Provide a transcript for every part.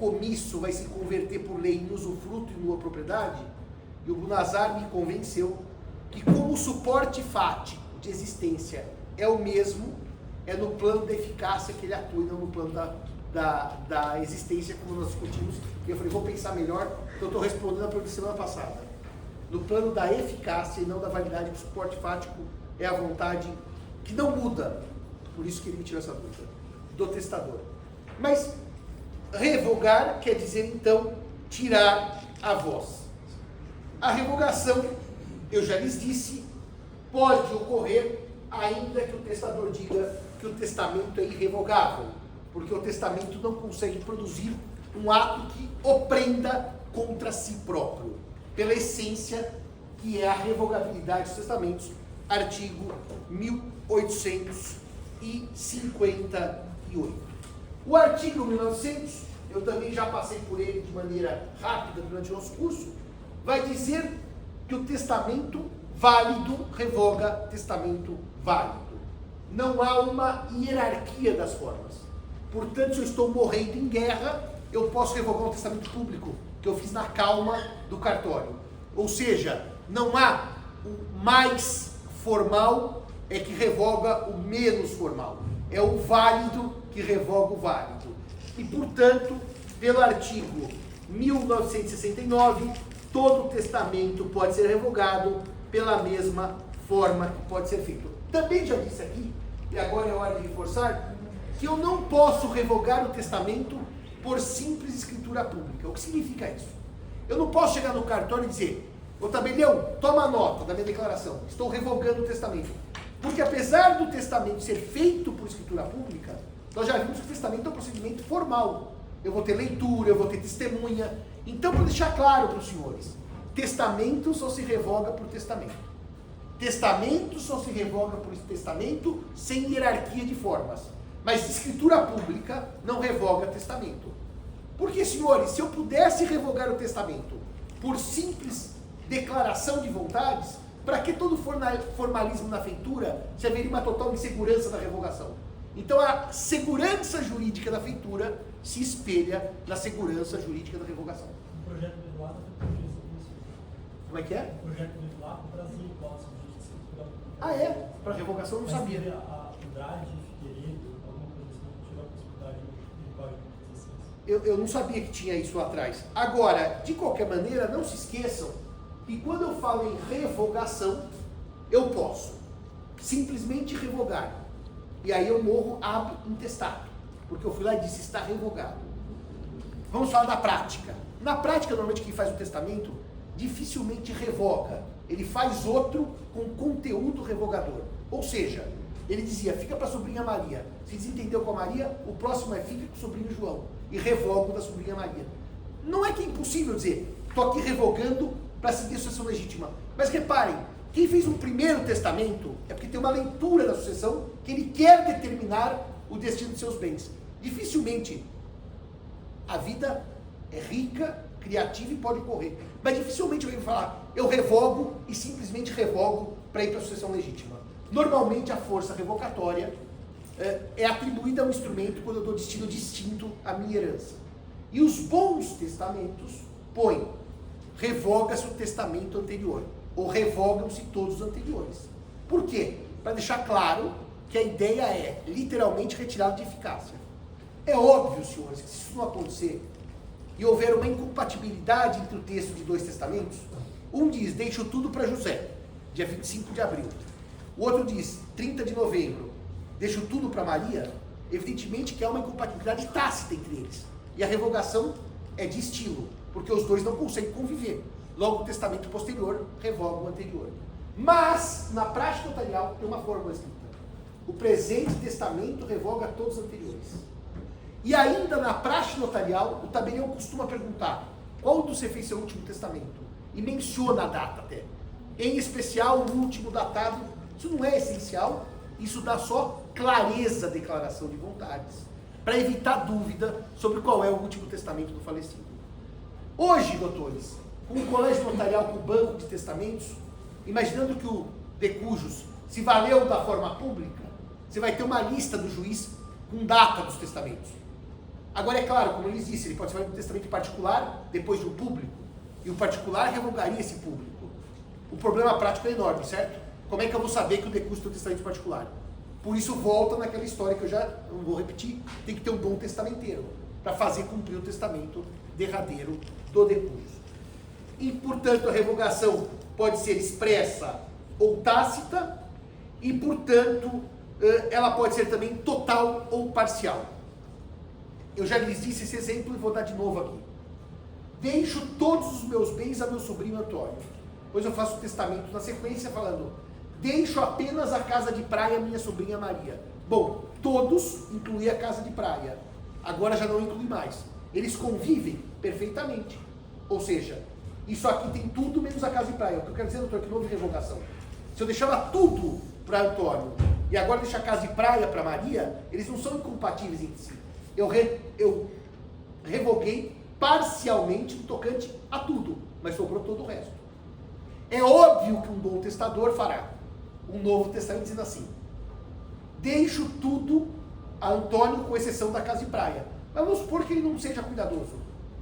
comisso vai se converter por lei em usufruto e nua propriedade, e o Bunazar me convenceu que como o suporte fático de existência é o mesmo, é no plano da eficácia que ele atua, não no plano da existência, como nós discutimos. E eu falei, vou pensar melhor, então eu estou respondendo a pergunta da semana passada. No plano da eficácia e não da validade, que o suporte fático é a vontade que não muda. Por isso que ele me tirou essa dúvida, do testador. Mas revogar quer dizer, então, tirar a voz. A revogação, eu já lhes disse, pode ocorrer ainda que o testador diga que o testamento é irrevogável, porque o testamento não consegue produzir um ato que o prenda contra si próprio, pela essência que é a revogabilidade dos testamentos, artigo 1858. O artigo 1900, eu também já passei por ele de maneira rápida durante o nosso curso, vai dizer que o testamento válido revoga testamento válido. Não há uma hierarquia das formas. Portanto, se eu estou morrendo em guerra, eu posso revogar um testamento público que eu fiz na calma do cartório. Ou seja, não há o mais formal que revoga o menos formal. É o válido que revoga o válido. E, portanto, pelo artigo 1969, todo testamento pode ser revogado pela mesma forma que pode ser feito. Também já disse aqui, e agora é hora de reforçar, que eu não posso revogar o testamento por simples escritura pública. O que significa isso? Eu não posso chegar no cartório e dizer, ô tabelião, toma nota da minha declaração, estou revogando o testamento. Porque apesar do testamento ser feito por escritura pública, nós já vimos que o testamento é um procedimento formal. Eu vou ter leitura, eu vou ter testemunha. Então, para deixar claro para os senhores, testamento só se revoga por testamento. Testamento só se revoga por testamento sem hierarquia de formas. Mas escritura pública não revoga testamento. Porque, senhores, se eu pudesse revogar o testamento por simples declaração de vontades, para que todo formalismo na feitura se haveria uma total insegurança da revogação? Então a segurança jurídica da feitura se espelha na segurança jurídica da revogação. O projeto do Eduardo foi por isso. Como é que é? O projeto do Eduardo trazia hipótese de escritura. Ah, é? Para revogação eu não sabia. A Andrade, Figueiredo, alguma coisa assim, tirou a possibilidade de código 16. Eu não sabia que tinha isso lá atrás. Agora, de qualquer maneira, não se esqueçam que quando eu falo em revogação, eu posso simplesmente revogar. E aí eu morro ab intestato, porque eu fui lá e disse, está revogado. Vamos falar da prática. Na prática, normalmente quem faz o testamento dificilmente revoga. Ele faz outro com conteúdo revogador. Ou seja, ele dizia, fica para a sobrinha Maria. Se desentendeu com a Maria, o próximo é fica com o sobrinho João. E revoga o da sobrinha Maria. Não é que é impossível dizer, estou aqui revogando para seguir a sucessão legítima. Mas reparem, quem fez um primeiro testamento é porque tem uma leitura da sucessão que ele quer determinar o destino de seus bens. Dificilmente a vida é rica, criativa e pode correr. Mas dificilmente alguém vai falar, eu revogo e simplesmente revogo para ir para a sucessão legítima. Normalmente a força revocatória é atribuída a um instrumento quando eu dou destino distinto à minha herança. E os bons testamentos põem, revoga-se o testamento anterior, ou revogam-se todos os anteriores. Por quê? Para deixar claro que a ideia é literalmente retirada de eficácia. É óbvio, senhores, que se isso não acontecer e houver uma incompatibilidade entre o texto de dois testamentos, um diz, deixo tudo para José, dia 25 de abril. O outro diz, 30 de novembro, deixo tudo para Maria. Evidentemente que há uma incompatibilidade tácita entre eles. E a revogação é de estilo, porque os dois não conseguem conviver. Logo, o testamento posterior revoga o anterior. Mas, na prática notarial, tem uma fórmula escrita. O presente testamento revoga todos os anteriores. E ainda na prática notarial, o tabelião costuma perguntar, qual dos você fez seu último testamento? E menciona a data até. Em especial, o último datado. Isso não é essencial, isso dá só clareza à declaração de vontades, para evitar dúvida sobre qual é o último testamento do falecido. Hoje, doutores, com o colégio notarial, com o banco de testamentos, imaginando que o decujus se valeu da forma pública, você vai ter uma lista do juiz com data dos testamentos. Agora, é claro, como eu lhes disse, ele pode fazer um testamento particular depois de um público, e o particular revogaria esse público. O problema prático é enorme, certo? Como é que eu vou saber que o decúbito é um testamento particular? Por isso volta naquela história que eu já não vou repetir, tem que ter um bom testamenteiro para fazer cumprir o testamento derradeiro do decúbito. E, portanto, a revogação pode ser expressa ou tácita, e, portanto, ela pode ser também total ou parcial. Eu já lhes disse esse exemplo e vou dar de novo aqui. Deixo todos os meus bens a meu sobrinho Antônio. Depois eu faço o testamento na sequência falando, deixo apenas a casa de praia à minha sobrinha Maria. Bom, todos incluem a casa de praia. Agora já não inclui mais. Eles convivem perfeitamente. Ou seja, isso aqui tem tudo menos a casa de praia. O que eu quero dizer, doutor, é que não houve revogação. Se eu deixava tudo para Antônio e agora deixar a casa de praia para Maria, eles não são incompatíveis entre si. Eu revoguei parcialmente no tocante a tudo, mas sobrou todo o resto. É óbvio que um bom testador fará um novo testamento dizendo assim, deixo tudo a Antônio com exceção da casa de praia. Mas vamos supor que ele não seja cuidadoso.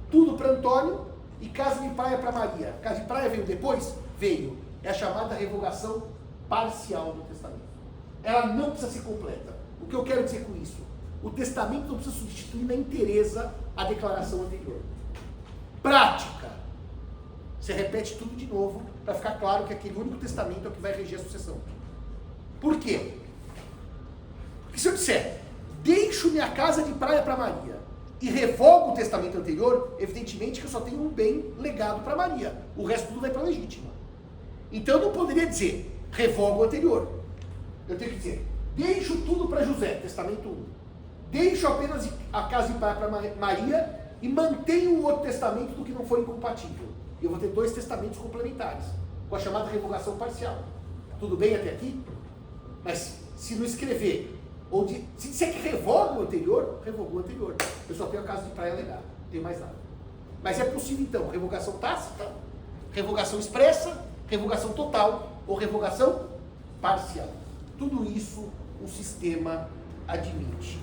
Tudo para Antônio e casa de praia para Maria. Casa de praia veio depois? Veio. É a chamada revogação parcial do testamento. Ela não precisa ser completa. O que eu quero dizer com isso? O testamento não precisa substituir na inteireza a declaração anterior. Prática. Você repete tudo de novo para ficar claro que aquele único testamento é o que vai reger a sucessão. Por quê? Porque se eu disser, deixo minha casa de praia para Maria e revogo o testamento anterior, evidentemente que eu só tenho um bem legado para Maria. O resto tudo vai para a legítima. Então eu não poderia dizer, revogo o anterior. Eu tenho que dizer, deixo tudo para José, testamento 1. Deixo apenas a casa de praia para Maria e mantenho o outro testamento do que não for incompatível. Eu vou ter 2 testamentos complementares, com a chamada revogação parcial. Tudo bem até aqui? Mas se não escrever, ou se disser que revoga o anterior, revogou o anterior. Eu só tenho a casa de praia legada, não tenho mais nada. Mas é possível então, revogação tácita, revogação expressa, revogação total ou revogação parcial. Tudo isso o sistema admite.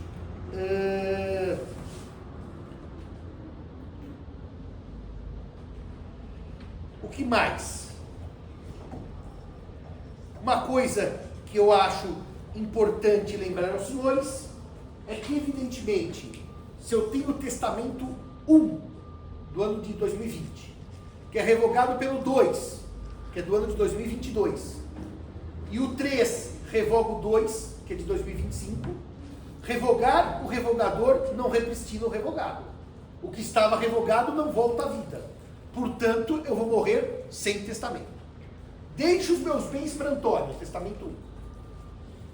O que mais? Uma coisa que eu acho importante lembrar aos senhores é que, evidentemente, se eu tenho o testamento 1 do ano de 2020, que é revogado pelo 2, que é do ano de 2022, e o 3 revoga o 2, que é de 2025, revogar o revogador não repristina o revogado. O que estava revogado não volta à vida. Portanto, eu vou morrer sem testamento. Deixo os meus bens para Antônio, testamento 1.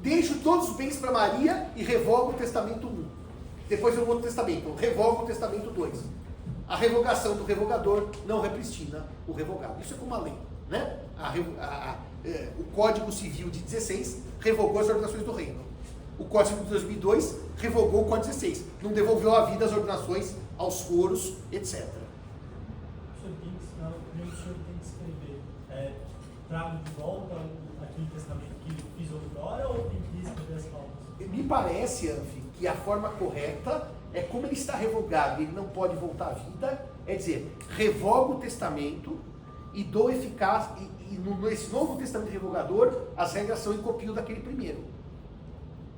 Deixo todos os bens para Maria e revogo o testamento 1. Depois eu vou no testamento, revogo o testamento 2. A revogação do revogador não repristina o revogado. Isso é como a lei, né? O Código Civil de 16 revogou as ordenações do reino. O Código Civil de 2002 revogou o Código 16. Não devolveu à vida as ordenações aos foros, etc. O senhor tem que escrever, trago de volta aquele testamento que fiz outrora, ou tem que escrever as palavras? Me parece, Anfi, que a forma correta é como ele está revogado e ele não pode voltar à vida, é dizer, revogo o testamento e dou eficácia, nesse novo testamento revogador, as regras são em copio daquele primeiro.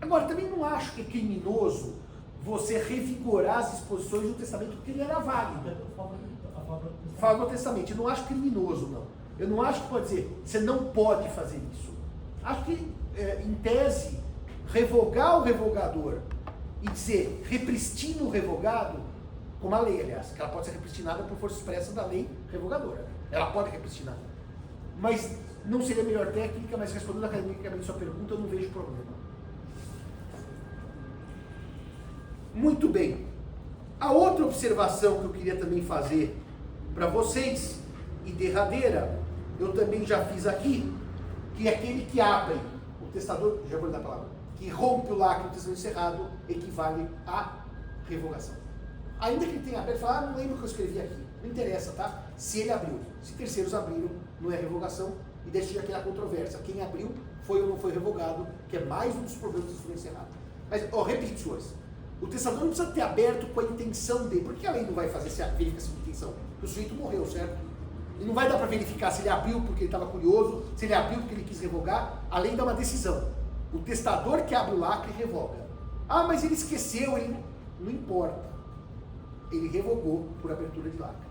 Agora, também não acho que é criminoso você revigorar as disposições do testamento porque ele era válido. Fala do testamento, eu não acho criminoso, não. Eu não acho que pode dizer, você não pode fazer isso. Acho que, em tese, revogar o revogador e dizer repristina o revogado, como a lei, aliás, que ela pode ser repristinada por força expressa da lei revogadora. Ela pode repristinar. Mas não seria a melhor técnica, mas respondendo academicamente sua pergunta, eu não vejo problema. Muito bem. A outra observação que eu queria também fazer para vocês, e derradeira, eu também já fiz aqui, que é aquele que abre o testador, já vou lhe dar a palavra, que rompe o lacre do testamento encerrado, equivale à revogação. Ainda que ele tenha aberto, fala, não lembro o que eu escrevi aqui, não interessa, tá? Se ele abriu, se terceiros abriram, não é revogação, e deixa aqui a controvérsia, quem abriu foi ou não foi revogado, que é mais um dos problemas do testamento encerrado. Mas, repito, senhores, O testador não precisa ter aberto com a intenção dele. Por que a lei não vai fazer essa verificação de intenção? Porque o sujeito morreu, certo? E não vai dar para verificar se ele abriu porque ele estava curioso, se ele abriu porque ele quis revogar. A lei dá uma decisão. O testador que abre o lacre revoga. Ah, mas ele esqueceu, ele... Não importa. Ele revogou por abertura de lacre.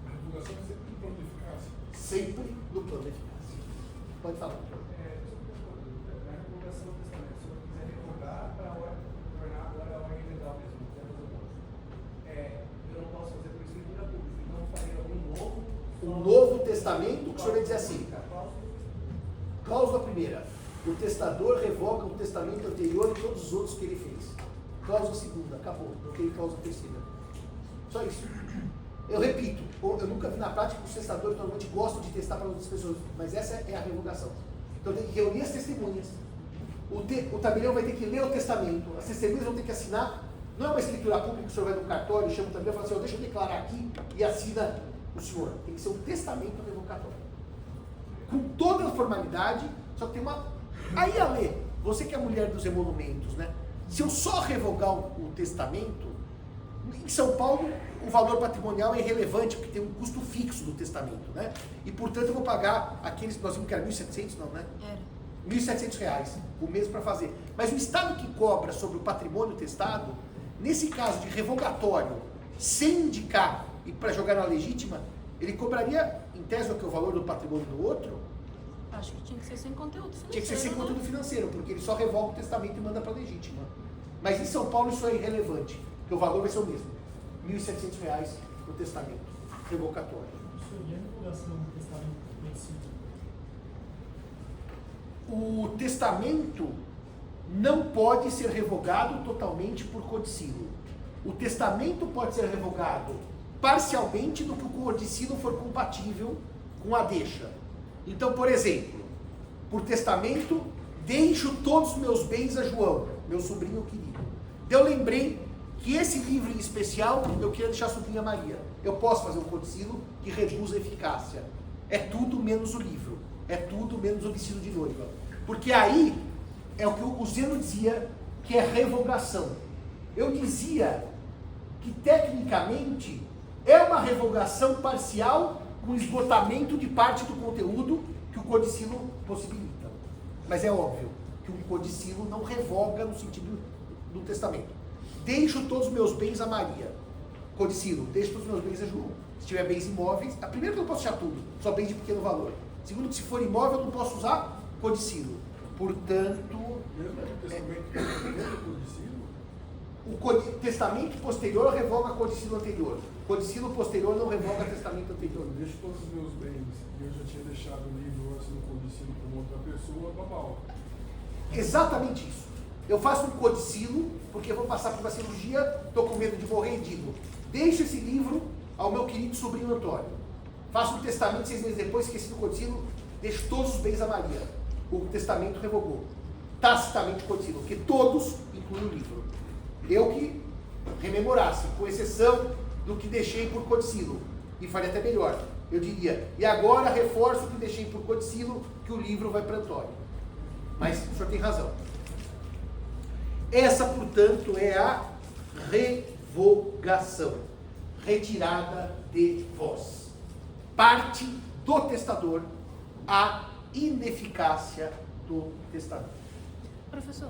A revogação é sempre no plano de eficácia. Sempre no plano de eficácia. Pode falar. Na revogação do testamento, se eu quiser revogar para tornar agora a ordem legal mesmo, eu não posso fazer por escritura pública, então faria algum novo. Um novo testamento, que o senhor vai dizer assim. Cláusula primeira. O testador revoga o testamento anterior e todos os outros que ele fez. Cláusula segunda, acabou. Não tem cláusula terceira. Só isso. Eu repito, eu nunca vi na prática que os testadores normalmente gostam de testar para outras pessoas, mas essa é a revogação. Então tem que reunir as testemunhas. O tabelião vai ter que ler o testamento, as testemunhas vão ter que assinar. Não é uma escritura pública que o senhor vai no cartório, chama o tabelião e fala assim, deixa eu declarar aqui e assina o senhor. Tem que ser um testamento revocatório. Com toda a formalidade, só que tem uma... Aí, Ale, você que é a mulher dos emolumentos, né? Se eu só revogar o testamento, em São Paulo o valor patrimonial é irrelevante, porque tem um custo fixo do testamento, né? E portanto eu vou pagar aqueles, nós vimos que era 1.700, não, né? Era. R$1.700 o mês para fazer. Mas o Estado que cobra sobre o patrimônio testado, nesse caso de revogatório, sem indicar e para jogar na legítima, ele cobraria, em tese, o que é o valor do patrimônio do outro? Acho que tinha que ser sem conteúdo financeiro. Tinha que ser sem conteúdo financeiro, porque ele só revoga o testamento e manda para a legítima. Mas em São Paulo isso é irrelevante, porque o valor vai ser o mesmo. R$1.700 no testamento revocatório. E a revogação do testamento vencido? O testamento não pode ser revogado totalmente por codicilo. O testamento pode ser revogado parcialmente no que o codicilo for compatível com a deixa. Então, por exemplo, por testamento, deixo todos os meus bens a João, meu sobrinho querido. Eu lembrei que esse livro em especial eu queria deixar a sobrinha Maria. Eu posso fazer um codicilo que reduz a eficácia. É tudo menos o livro. É tudo menos o vestido de noiva. Porque aí é o que o Zeno dizia, que é revogação. Eu dizia que tecnicamente é uma revogação parcial com esgotamento de parte do conteúdo que o codicilo possibilita. Mas é óbvio que um codicilo não revoga no sentido do testamento. Deixo todos os meus bens a Maria. Codicilo, deixo todos os meus bens a João. Se tiver bens imóveis, primeiro que eu não posso deixar tudo, só bens de pequeno valor. Segundo que se for imóvel eu não posso usar codicilo. Portanto... Mesmo que o testamento revoga o codicilo? O testamento posterior revoga codicilo anterior. Codicilo posterior não revoga testamento anterior. Eu deixo todos os meus bens e eu já tinha deixado o livro antes no codicilo para uma outra pessoa, babau. Exatamente isso. Eu faço um codicilo, porque eu vou passar por uma cirurgia, estou com medo de morrer e digo, deixo esse livro ao meu querido sobrinho Antônio. Faço um testamento 6 meses depois, esqueci do codicilo, deixo todos os bens a Maria. O testamento revogou. Tacitamente o codicilo, porque todos incluem o livro. Eu que rememorasse, com exceção do que deixei por codicilo. E faria até melhor. Eu diria, e agora reforço o que deixei por codicilo, que o livro vai para Antônio. Mas o senhor tem razão. Essa, portanto, é a revogação. Retirada de voz. Parte do testador a ineficácia do testamento. Professor,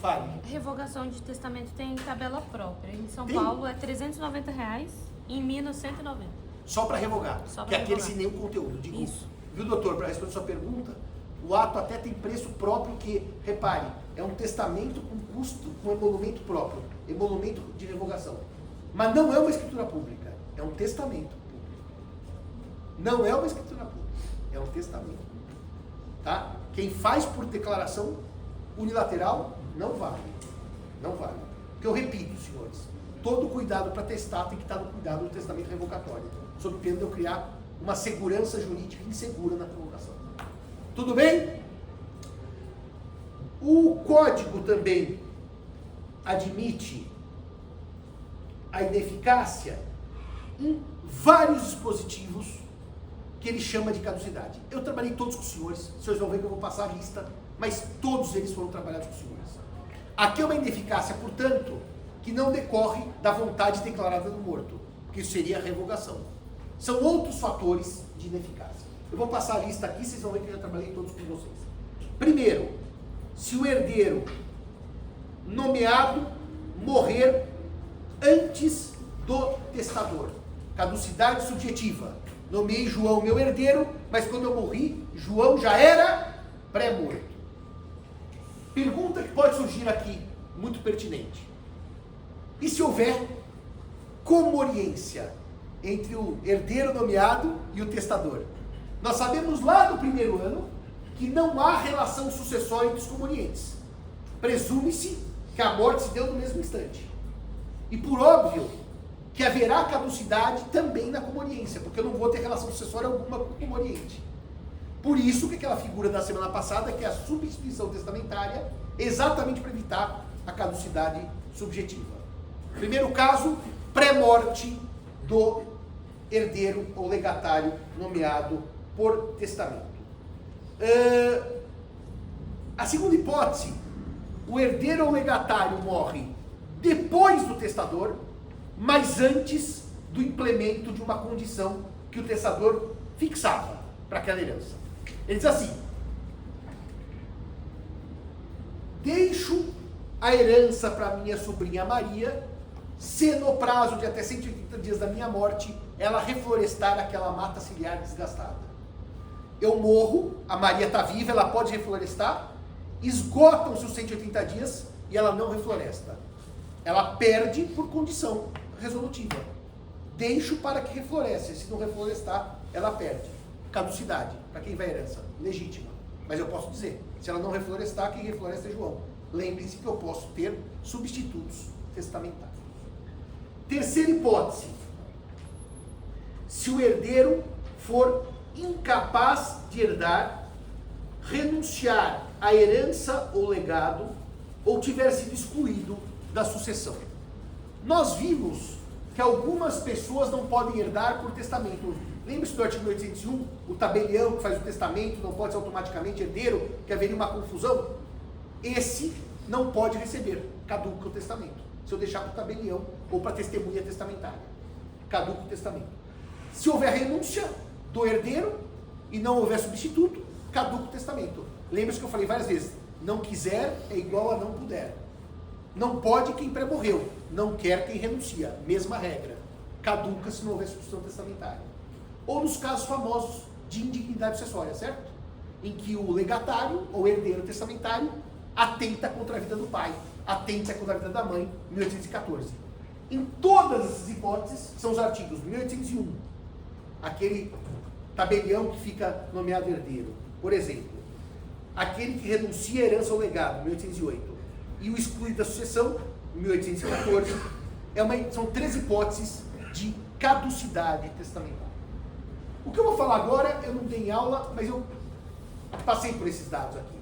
Fale. revogação de testamento tem tabela própria. Em São Tem? Paulo é R$390 e em Minas 190. Só para revogar. Só que pra é aquele revogar. sem nenhum conteúdo. Digo, Isso. viu, doutor, para responder a sua pergunta, o ato até tem preço próprio que, repare, é um testamento com custo, com emolumento próprio, emolumento de revogação. Mas não é uma escritura pública, é um testamento público. Não é uma escritura pública, é um testamento. Tá? Quem faz por declaração unilateral, não vale. Não vale. Porque eu repito, senhores, todo cuidado para testar tem que estar no cuidado do testamento revocatório, sob pena de eu criar uma segurança jurídica insegura na revogação. Tudo bem? O código também admite a ineficácia em vários dispositivos que ele chama de caducidade. Eu trabalhei todos com os senhores vão ver que eu vou passar a lista, mas todos eles foram trabalhados com os senhores. Aqui é uma ineficácia, portanto, que que não decorre da vontade declarada do morto, que seria a revogação. São outros fatores de ineficácia. Eu vou passar a lista aqui, vocês vão ver que eu já trabalhei todos com vocês. Primeiro, se o herdeiro nomeado morrer antes do testador. Caducidade subjetiva. Nomeei João meu herdeiro, mas quando eu morri, João já era pré-morto. Pergunta que pode surgir aqui, muito pertinente. E se houver comoriência entre o herdeiro nomeado e o testador? Nós sabemos lá no primeiro ano que não há relação sucessória entre os comorientes. Presume-se que a morte se deu no mesmo instante. E por óbvio que haverá caducidade também na comoriência, porque eu não vou ter relação sucessória alguma com o comoriente. Por isso que aquela figura da semana passada, que é a substituição testamentária, exatamente para evitar a caducidade subjetiva. Primeiro caso, pré-morte do herdeiro ou legatário nomeado por testamento. A segunda hipótese, o herdeiro ou legatário morre depois do testador, mas antes do implemento de uma condição que o testador fixava para aquela herança. Ele diz assim: deixo a herança para minha sobrinha Maria, se no prazo de até 180 dias da minha morte, ela reflorestar aquela mata ciliar desgastada. Eu morro, a Maria está viva, ela pode reflorestar, esgotam-se os 180 dias e ela não refloresta. Ela perde por condição resolutiva. Deixo para que refloresce, se não reflorestar, ela perde. Caducidade, para quem vai a herança, legítima. Mas eu posso dizer, se ela não reflorestar, quem refloresta é João. Lembrem-se que eu posso ter substitutos testamentários. Terceira hipótese, se o herdeiro for incapaz de herdar, renunciar à herança ou legado, ou tiver sido excluído da sucessão. Nós vimos que algumas pessoas não podem herdar por testamento. Lembra-se do artigo 801? O tabelião que faz o testamento não pode ser automaticamente herdeiro, que haveria uma confusão? Esse não pode receber, caduca o testamento. Se eu deixar para o tabelião ou para a testemunha testamentária, caduca o testamento. Se houver renúncia do herdeiro e não houver substituto, caduca o testamento. Lembra-se que eu falei várias vezes, não quiser é igual a não puder. Não pode quem pré-morreu, não quer quem renuncia, mesma regra. Caduca se não houver substituição testamentária. Ou nos casos famosos de indignidade sucessória, certo? Em que o legatário ou herdeiro testamentário atenta contra a vida do pai, atenta contra a vida da mãe, 1814. Em todas essas hipóteses, são os artigos 1801, aquele tabelião que fica nomeado herdeiro, por exemplo, aquele que renuncia a herança ou legado, 1808, e o excluído da sucessão, 1814, são 3 hipóteses de caducidade testamentária. O que eu vou falar agora, eu não dei em aula, mas eu passei por esses dados aqui.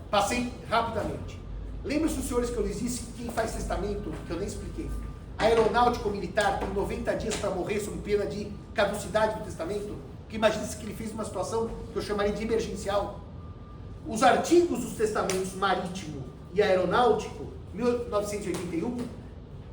Passei rapidamente. Lembra-se, os senhores, que eu lhes disse que quem faz testamento, que eu nem expliquei, aeronáutico militar tem 90 dias para morrer sob pena de caducidade do testamento? Que imagina-se que ele fez uma situação que eu chamaria de emergencial. Os artigos dos testamentos marítimo e aeronáutico, 1981,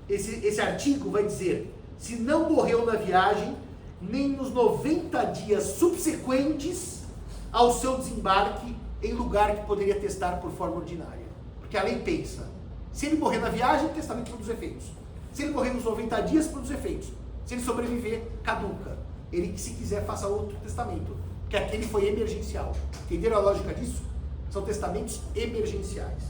esse artigo vai dizer: se não morreu na viagem, nem nos 90 dias subsequentes ao seu desembarque em lugar que poderia testar por forma ordinária. Porque a lei pensa, se ele morrer na viagem, o testamento produz efeitos. Se ele morrer nos 90 dias, produz efeitos. Se ele sobreviver, caduca. Ele, que se quiser, faça outro testamento, porque aquele foi emergencial. Entenderam a lógica disso? São testamentos emergenciais.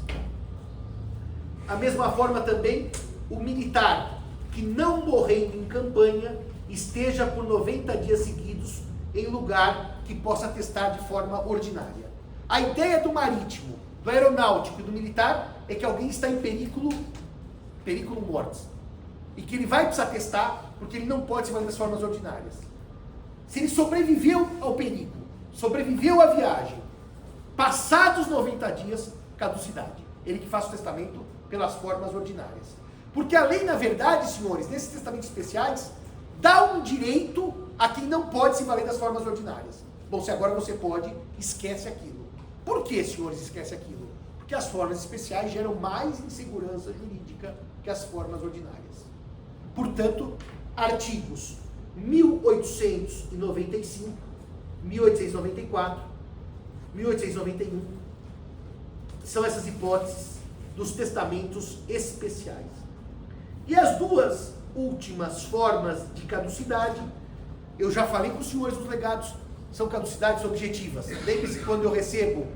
A mesma forma também, o militar que não morrendo em campanha esteja por 90 dias seguidos em lugar que possa testar de forma ordinária. A ideia do marítimo, do aeronáutico e do militar é que alguém está em perigo mortis, e que ele vai precisar testar porque ele não pode se valer das formas ordinárias. Se ele sobreviveu ao perigo, sobreviveu à viagem, passados 90 dias, caducidade. Ele que faz o testamento pelas formas ordinárias. Porque a lei, na verdade, senhores, nesses testamentos especiais, dá um direito a quem não pode se valer das formas ordinárias. Bom, se agora você pode, esquece aquilo. Por que, senhores, esquece aquilo? Porque as formas especiais geram mais insegurança jurídica que as formas ordinárias. Portanto, artigos 1895, 1894, 1891, são essas hipóteses dos testamentos especiais. E as duas últimas formas de caducidade, eu já falei com os senhores dos legados, são caducidades objetivas. Lembre-se, quando eu recebo,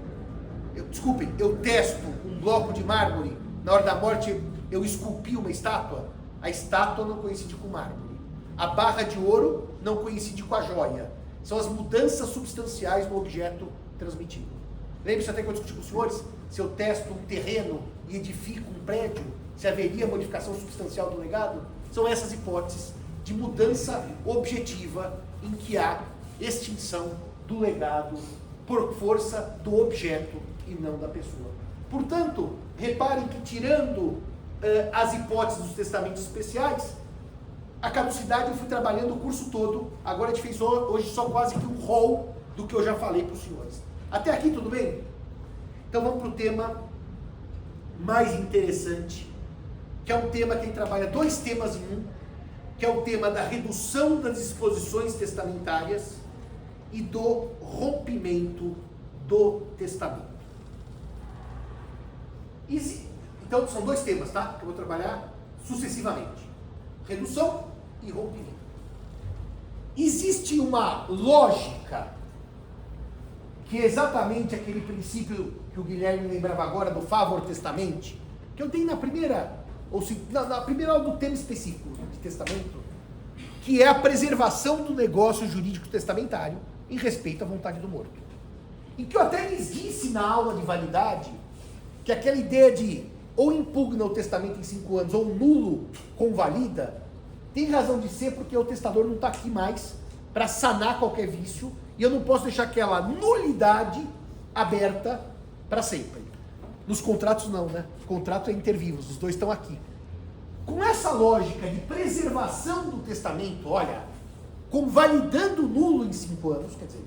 eu testo um bloco de mármore, na hora da morte eu esculpi uma estátua, a estátua não coincide com o mármore. A barra de ouro não coincide com a joia. São as mudanças substanciais no objeto transmitido. Lembre-se até que eu discuti com os senhores, se eu testo um terreno e edifico um prédio, se haveria modificação substancial do legado, são essas hipóteses de mudança objetiva em que há extinção do legado por força do objeto e não da pessoa. Portanto, reparem que tirando as hipóteses dos testamentos especiais, a caducidade eu fui trabalhando o curso todo, agora a gente fez hoje só quase que um rol do que eu já falei para os senhores. Até aqui tudo bem? Então vamos para o tema mais interessante, que é um tema que ele trabalha dois temas em um, que é o tema da redução das disposições testamentárias e do rompimento do testamento. Então são dois temas, tá? Que eu vou trabalhar sucessivamente. Redução e rompimento. Existe uma lógica que é exatamente aquele princípio que o Guilherme lembrava agora do favor testamente, que eu dei na primeira aula do tema específico de testamento, que é a preservação do negócio jurídico testamentário em respeito à vontade do morto. E que eu até lhes disse na aula de validade que aquela ideia de ou impugna o testamento em 5 anos ou nulo convalida, tem razão de ser porque o testador não está aqui mais para sanar qualquer vício e eu não posso deixar aquela nulidade aberta para sempre. Nos contratos não, né? O contrato é inter vivos, os dois estão aqui. Com essa lógica de preservação do testamento, olha, convalidando o nulo em 5 anos, quer dizer,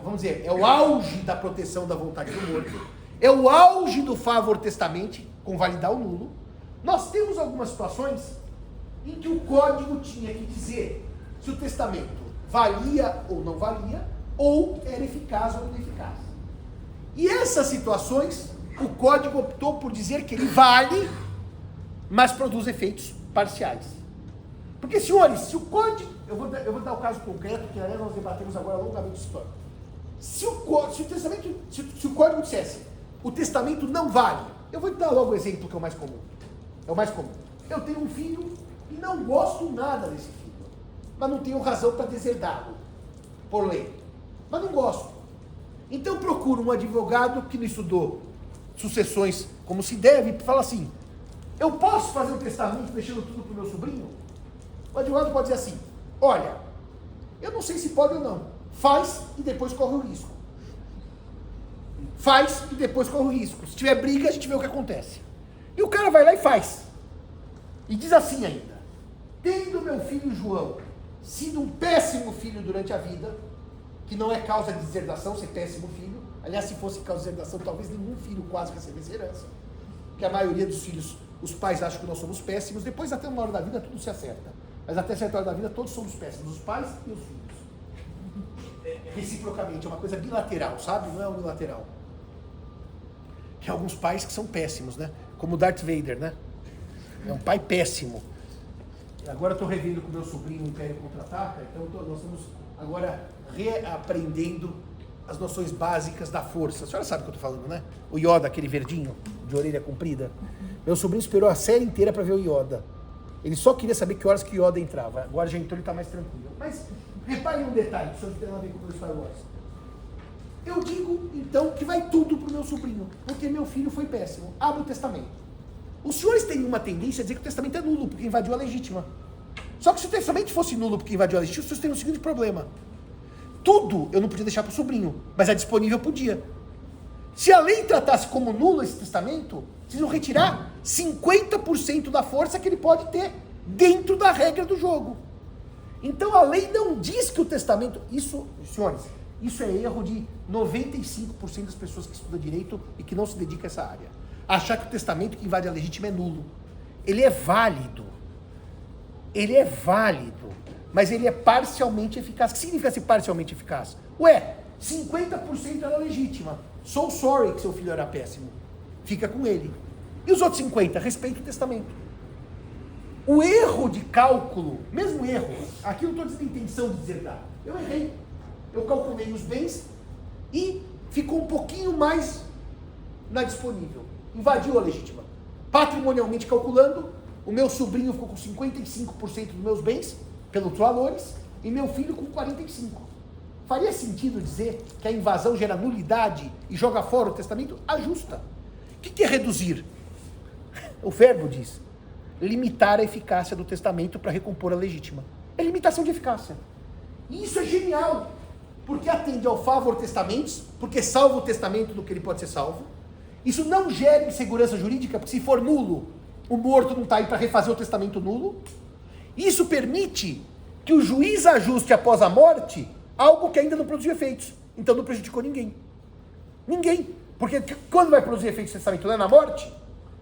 vamos dizer, é o auge da proteção da vontade do morto, é o auge do favor testamente, convalidar o nulo. Nós temos algumas situações em que o código tinha que dizer se o testamento valia ou não valia, ou era eficaz ou ineficaz. E essas situações, o código optou por dizer que ele vale, mas produz efeitos parciais. Porque, senhores, se o código... Eu vou dar o caso concreto, que aliás nós debatemos agora longamente a história. Se o código dissesse, o testamento não vale, eu vou te dar logo o exemplo que é o mais comum. É o mais comum. Eu tenho um filho e não gosto nada desse filho, mas não tenho razão para deserdá-lo, por lei. Mas não gosto. Então procuro um advogado que não estudou sucessões como se deve e fala assim, eu posso fazer um testamento deixando tudo para o meu sobrinho? O advogado pode dizer assim, olha, eu não sei se pode ou não, faz e depois corre o risco. Faz e depois corre o risco. Se tiver briga, a gente vê o que acontece. E o cara vai lá e faz. E diz assim ainda, tendo meu filho João sido um péssimo filho durante a vida, que não é causa de deserdação ser péssimo filho, aliás, se fosse causa de deserdação, talvez nenhum filho quase recebesse herança, porque a maioria dos filhos, os pais acham que nós somos péssimos, depois até uma hora da vida tudo se acerta, mas até certa hora da vida todos somos péssimos, os pais e os filhos. Reciprocamente, é uma coisa bilateral, sabe? Não é unilateral. Tem alguns pais que são péssimos, né? Como o Darth Vader, né? É um pai péssimo. Agora eu estou revendo com o meu sobrinho o Império Contra-Ataca, então nós estamos agora reaprendendo as noções básicas da força. A senhora sabe o que eu estou falando, né? O Yoda, aquele verdinho, de orelha comprida. Meu sobrinho esperou a série inteira para ver o Yoda. Ele só queria saber que horas que o Yoda entrava. Agora já entrou, ele está mais tranquilo. Mas repare um detalhe, que o senhor tem a ver com o Star Wars. Eu digo, então, que vai tudo para o meu sobrinho, porque meu filho foi péssimo. Abre o testamento. Os senhores têm uma tendência a dizer que o testamento é nulo, porque invadiu a legítima. Só que se o testamento fosse nulo porque invadiu a legítima, os senhores têm um seguinte problema. Tudo eu não podia deixar para o sobrinho, mas a disponível podia. Se a lei tratasse como nulo esse testamento, vocês vão retirar 50% da força que ele pode ter dentro da regra do jogo. Então a lei não diz que o testamento... Isso, senhores, isso é erro de 95% das pessoas que estudam direito e que não se dedicam a essa área. Achar que o testamento que invade a legítima é nulo. ele é válido. Ele é válido, mas ele é parcialmente eficaz. O que significa ser parcialmente eficaz? Ué, 50% era legítima. So sorry que seu filho era péssimo. Fica com ele. E os outros 50%? Respeita o testamento. O erro de cálculo, mesmo erro, aqui eu não estou dizendo a intenção de deserdar. Eu errei. Eu calculei os bens e ficou um pouquinho mais na disponível. Invadiu a legítima. Patrimonialmente calculando, o meu sobrinho ficou com 55% dos meus bens, pelos valores, e meu filho com 45%. Faria sentido dizer que a invasão gera nulidade e joga fora o testamento? Ajusta. O que é reduzir? O verbo diz, limitar a eficácia do testamento para recompor a legítima. É limitação de eficácia. E isso é genial, porque atende ao favor testamentos, porque salva o testamento do que ele pode ser salvo. Isso não gera insegurança jurídica, porque se for nulo, o morto não está aí para refazer o testamento nulo. Isso permite que o juiz ajuste após a morte algo que ainda não produziu efeitos. Então não prejudicou ninguém. Ninguém. Porque quando vai produzir efeitos do testamento? Não é na morte?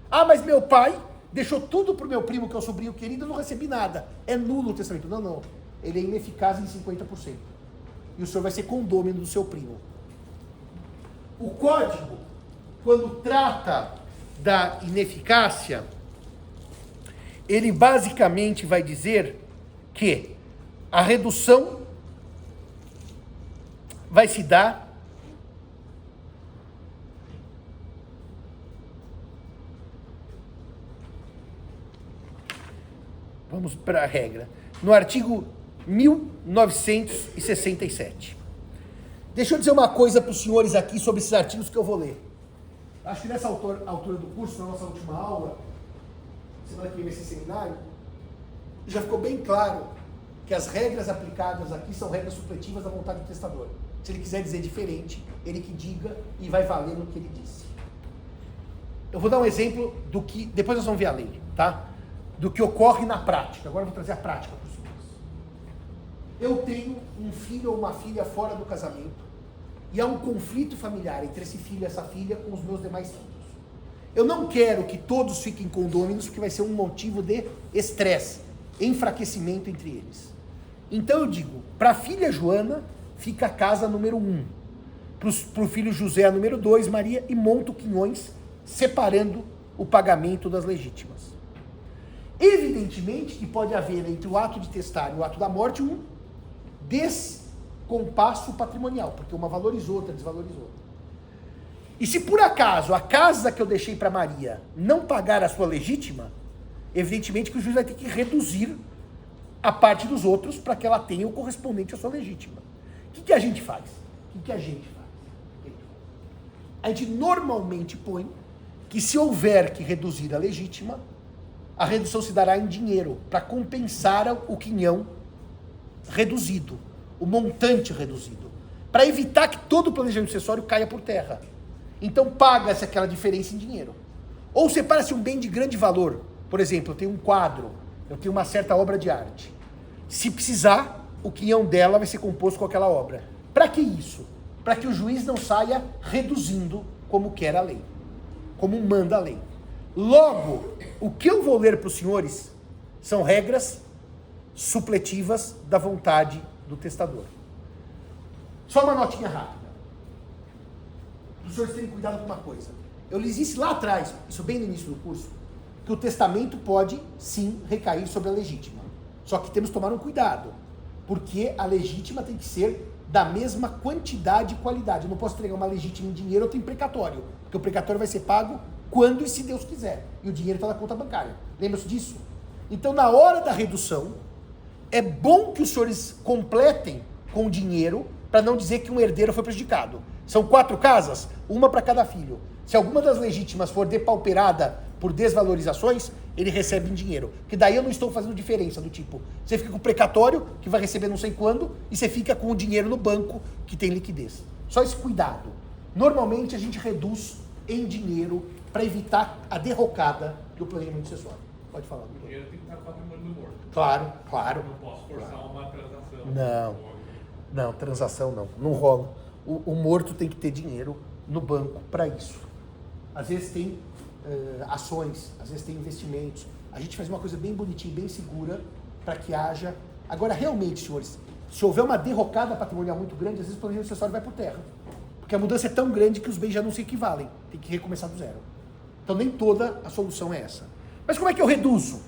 Ah, mas meu pai deixou tudo para o meu primo, que é o sobrinho querido, eu não recebi nada. É nulo o testamento. Não, não. Ele é ineficaz em 50%. E o senhor vai ser condômino do seu primo. O código, quando trata da ineficácia, ele basicamente vai dizer que a redução vai se dar vamos para a regra, no artigo 1967. Deixa eu dizer uma coisa para os senhores aqui sobre esses artigos que eu vou ler. Acho que nessa altura do curso, na nossa última aula, semana que vem nesse seminário, já ficou bem claro que as regras aplicadas aqui são regras supletivas da vontade do testador. Se ele quiser dizer diferente, ele que diga e vai valer no que ele disse. Eu vou dar um exemplo do que, depois nós vamos ver a lei, tá? Do que ocorre na prática. Agora eu vou trazer a prática para os senhores. Eu tenho um filho ou uma filha fora do casamento e há um conflito familiar entre esse filho e essa filha com os meus demais filhos. Eu não quero que todos fiquem condôminos, porque vai ser um motivo de estresse, enfraquecimento entre eles. Então eu digo, para a filha Joana, fica a casa número 1. Para o filho José, a número 2, Maria, e monto quinhões, separando o pagamento das legítimas. Evidentemente que pode haver entre o ato de testar e o ato da morte um descompasso patrimonial, porque uma valorizou, outra desvalorizou. E se por acaso a casa que eu deixei para Maria não pagar a sua legítima, evidentemente que o juiz vai ter que reduzir a parte dos outros para que ela tenha o correspondente à sua legítima. O que a gente faz? A gente normalmente põe que se houver que reduzir a legítima, a redução se dará em dinheiro, para compensar o quinhão reduzido, o montante reduzido, para evitar que todo o planejamento sucessório caia por terra. Então paga-se aquela diferença em dinheiro. Ou separa-se um bem de grande valor. Por exemplo, eu tenho um quadro, eu tenho uma certa obra de arte. Se precisar, o quinhão dela vai ser composto com aquela obra. Para que isso? Para que o juiz não saia reduzindo como quer a lei, como manda a lei. Logo, o que eu vou ler para os senhores são regras supletivas da vontade do testador. Só uma notinha rápida. Os senhores terem cuidado com uma coisa. Eu lhes disse lá atrás, isso bem no início do curso, que o testamento pode, sim, recair sobre a legítima. Só que temos que tomar um cuidado, porque a legítima tem que ser da mesma quantidade e qualidade. Eu não posso entregar uma legítima em dinheiro, eu tenho precatório, porque o precatório vai ser pago quando e se Deus quiser. E o dinheiro está na conta bancária. Lembra-se disso? Então, na hora da redução, é bom que os senhores completem com o dinheiro, para não dizer que um herdeiro foi prejudicado. São 4 casas, uma para cada filho. Se alguma das legítimas for depauperada por desvalorizações, ele recebe em dinheiro. Porque daí eu não estou fazendo diferença do tipo, você fica com o precatório, que vai receber não sei quando, e você fica com o dinheiro no banco, que tem liquidez. Só esse cuidado. Normalmente a gente reduz em dinheiro para evitar a derrocada do planejamento sucessório. Pode falar, doutor. O dinheiro tem que estar no patrimônio do morto. Claro, claro. Eu não posso forçar uma transação. Não, transação não rola. O morto tem que ter dinheiro no banco para isso. Às vezes tem ações, às vezes tem investimentos, a gente faz uma coisa bem bonitinha, bem segura, para que haja... Agora, realmente, senhores, se houver uma derrocada patrimonial muito grande, às vezes o planejamento sucessório vai por terra. Porque a mudança é tão grande que os bens já não se equivalem. Tem que recomeçar do zero. Então, nem toda a solução é essa. Mas como é que eu reduzo?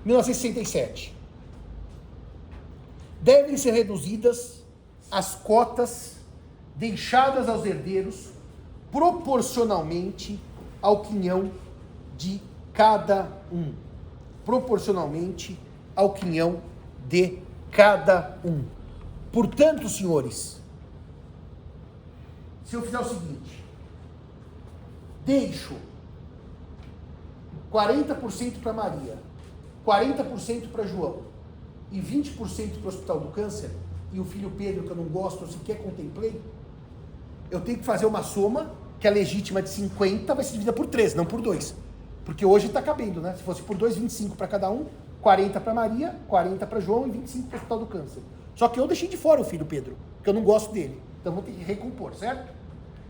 1967. Devem ser reduzidas as cotas deixadas aos herdeiros proporcionalmente ao quinhão de cada um. Proporcionalmente ao quinhão de cada um. Portanto, senhores, se eu fizer o seguinte, deixo 40% para Maria, 40% para João e 20% para o Hospital do Câncer, e o filho Pedro, que eu não gosto, ou sequer contemplei, eu tenho que fazer uma soma que a legítima de 50 vai ser dividida por 3, não por 2. Porque hoje está cabendo, né? Se fosse por 2, 25 para cada um, 40 para Maria, 40 para João e 25 para o Hospital do Câncer. Só que eu deixei de fora o filho Pedro, porque eu não gosto dele. Então vou ter que recompor, certo?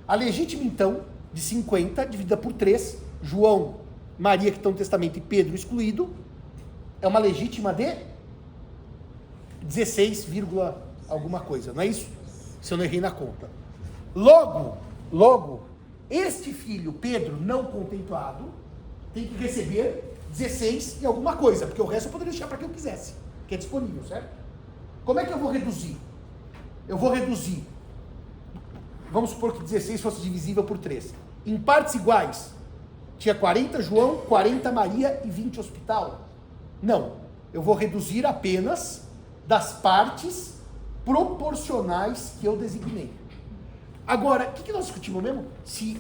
A legítima, então, de 50, dividida por 3, João, Maria, que estão no testamento, e Pedro excluído, é uma legítima de 16, alguma coisa, não é isso? Se eu não errei na conta. Logo, este filho, Pedro, não contemplado, tem que receber 16 e alguma coisa, porque o resto eu poderia deixar para quem eu quisesse, que é disponível, certo? Como é que eu vou reduzir? Eu vou reduzir, vamos supor que 16 fosse divisível por 3. Em partes iguais, tinha 40 João, 40 Maria e 20 Hospital. Não, eu vou reduzir apenas das partes proporcionais que eu designei. Agora, o que nós discutimos mesmo? Se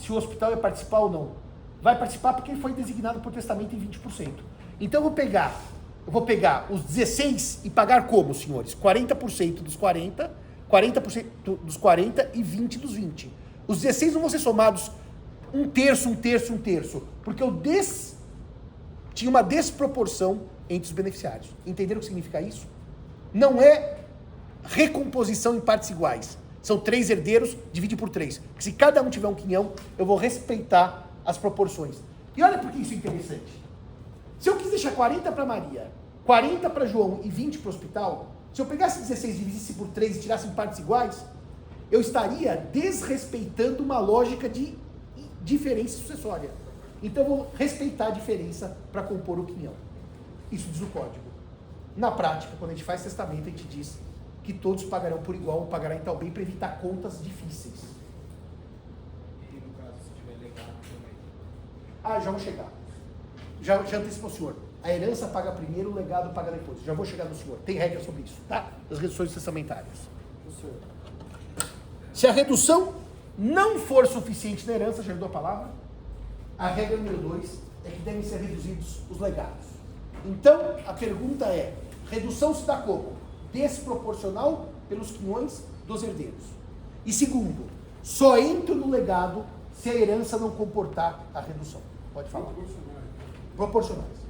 o hospital ia participar ou não. Vai participar porque ele foi designado por testamento em 20%. Então eu vou pegar os 16 e pagar como, senhores? 40% dos 40, 40% dos 40 e 20 dos 20. Os 16 não vão ser somados um terço, porque eu tinha uma desproporção entre os beneficiários. Entenderam o que significa isso? Não é recomposição em partes iguais. São 3 herdeiros, divide por 3. Se cada um tiver um quinhão, eu vou respeitar as proporções. E olha por que isso é interessante. Se eu quis deixar 40 para Maria, 40 para João e 20 para o hospital, se eu pegasse 16 e dividisse por 3 e tirasse em partes iguais, eu estaria desrespeitando uma lógica de diferença sucessória. Então eu vou respeitar a diferença para compor o quinhão. Isso diz o código. Na prática, quando a gente faz testamento, a gente diz que todos pagarão por igual ou pagarão em tal bem para evitar contas difíceis. E no caso, se tiver legado também? Já vou chegar. Já antecipou o senhor. A herança paga primeiro, o legado paga depois. Já vou chegar no senhor. Tem regra sobre isso, tá? Das reduções testamentárias. Se a redução não for suficiente na herança, já dou a palavra, a regra número 2 é que devem ser reduzidos os legados. Então, a pergunta é, redução se dá como? Desproporcional pelos quinhões dos herdeiros. E segundo, só entro no legado se a herança não comportar a redução. Pode falar. Proporcionais.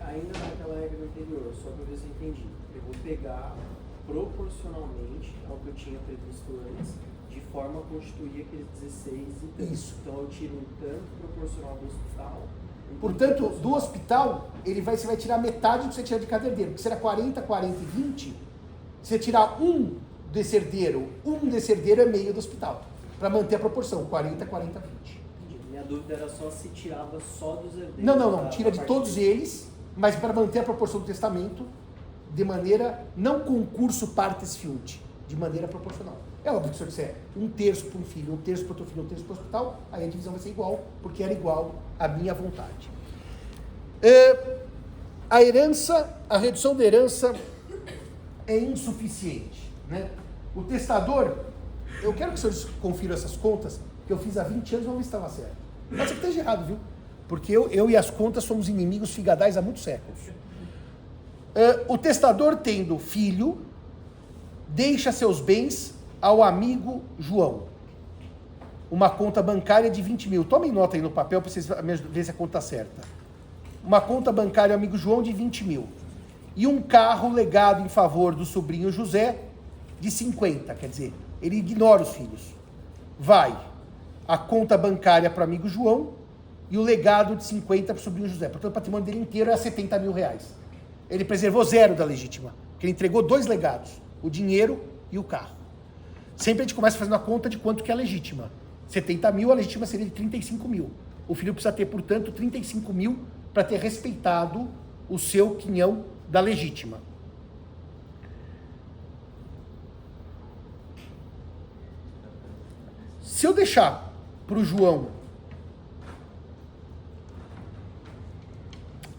Ainda naquela regra anterior, só para ver se eu entendi. Eu vou pegar proporcionalmente ao que eu tinha previsto antes, de forma a constituir aqueles 16 e tanto. Isso. Então eu tiro um tanto proporcional do hospital. Portanto, do hospital, você vai tirar metade do que você tira de cada herdeiro. Porque será 40, 40 e 20. Se você tirar um desse herdeiro é meio do hospital. Para manter a proporção, 40, 40, 20. Entendi. Minha dúvida era só se tirava só dos herdeiros. Não. Tira de todos eles, mas para manter a proporção do testamento, de maneira, não concurso partes fiunt, de maneira proporcional. É óbvio que se eu disser um terço para um filho, um terço para outro filho, um terço para o hospital, aí a divisão vai ser igual, porque era igual à minha vontade. A redução da herança é insuficiente, né? O testador, eu quero que os senhores confiram essas contas, que eu fiz há 20 anos, vamos ver se estava certo. Pode ser que esteja errado, viu? Porque eu e as contas somos inimigos figadais há muitos séculos. O testador, tendo filho, deixa seus bens ao amigo João. Uma conta bancária de 20 mil. Tomem nota aí no papel para vocês verem se a conta está certa. Uma conta bancária ao amigo João de 20 mil. E um carro legado em favor do sobrinho José de 50. Quer dizer, ele ignora os filhos. Vai a conta bancária para o amigo João e o legado de 50 para o sobrinho José. Portanto, o patrimônio dele inteiro é 70 mil reais. Ele preservou 0 da legítima, porque ele entregou 2 legados, o dinheiro e o carro. Sempre a gente começa fazendo a conta de quanto que é a legítima. 70 mil, a legítima seria de 35 mil. O filho precisa ter, portanto, 35 mil para ter respeitado o seu quinhão da legítima. Se eu deixar para o João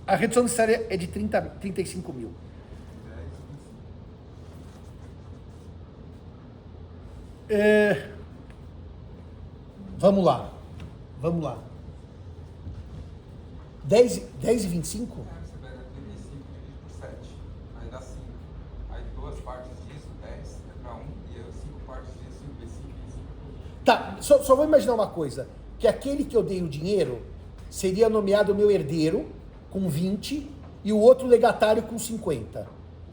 a redução necessária é de 35 mil. Vamos lá. 10 e 25? Você pega 35 dividido por 7, aí dá 5. Aí 2 partes disso, 10, é para 1, e 5 partes disso, 5 vezes 5, 25. Tá, só vou imaginar uma coisa, que aquele que eu dei o dinheiro seria nomeado meu herdeiro com 20 e o outro legatário com 50.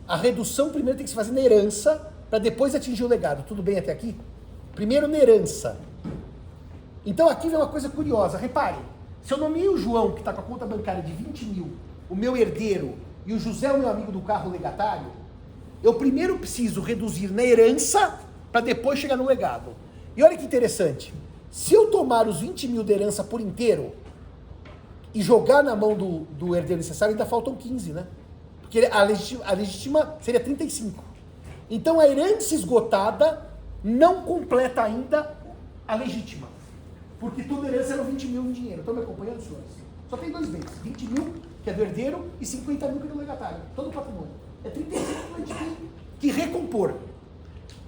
A redução primeiro tem que se fazer na herança para depois atingir o legado. Tudo bem até aqui? Primeiro na herança. Então aqui vem uma coisa curiosa, repare, se eu nomeei o João, que está com a conta bancária de 20 mil, o meu herdeiro, e o José, o meu amigo do carro legatário, eu primeiro preciso reduzir na herança para depois chegar no legado. E olha que interessante, se eu tomar os 20 mil de herança por inteiro e jogar na mão do herdeiro necessário, ainda faltam 15, né? Porque a legítima seria 35. Então a herança esgotada não completa ainda a legítima. Porque toda herança era 20 mil em dinheiro. Estão me acompanhando, senhores? Só tem 2 bens. 20 mil, que é do herdeiro, e 50 mil, que é do legatário. Todo o patrimônio. É 35 que a gente tem que recompor.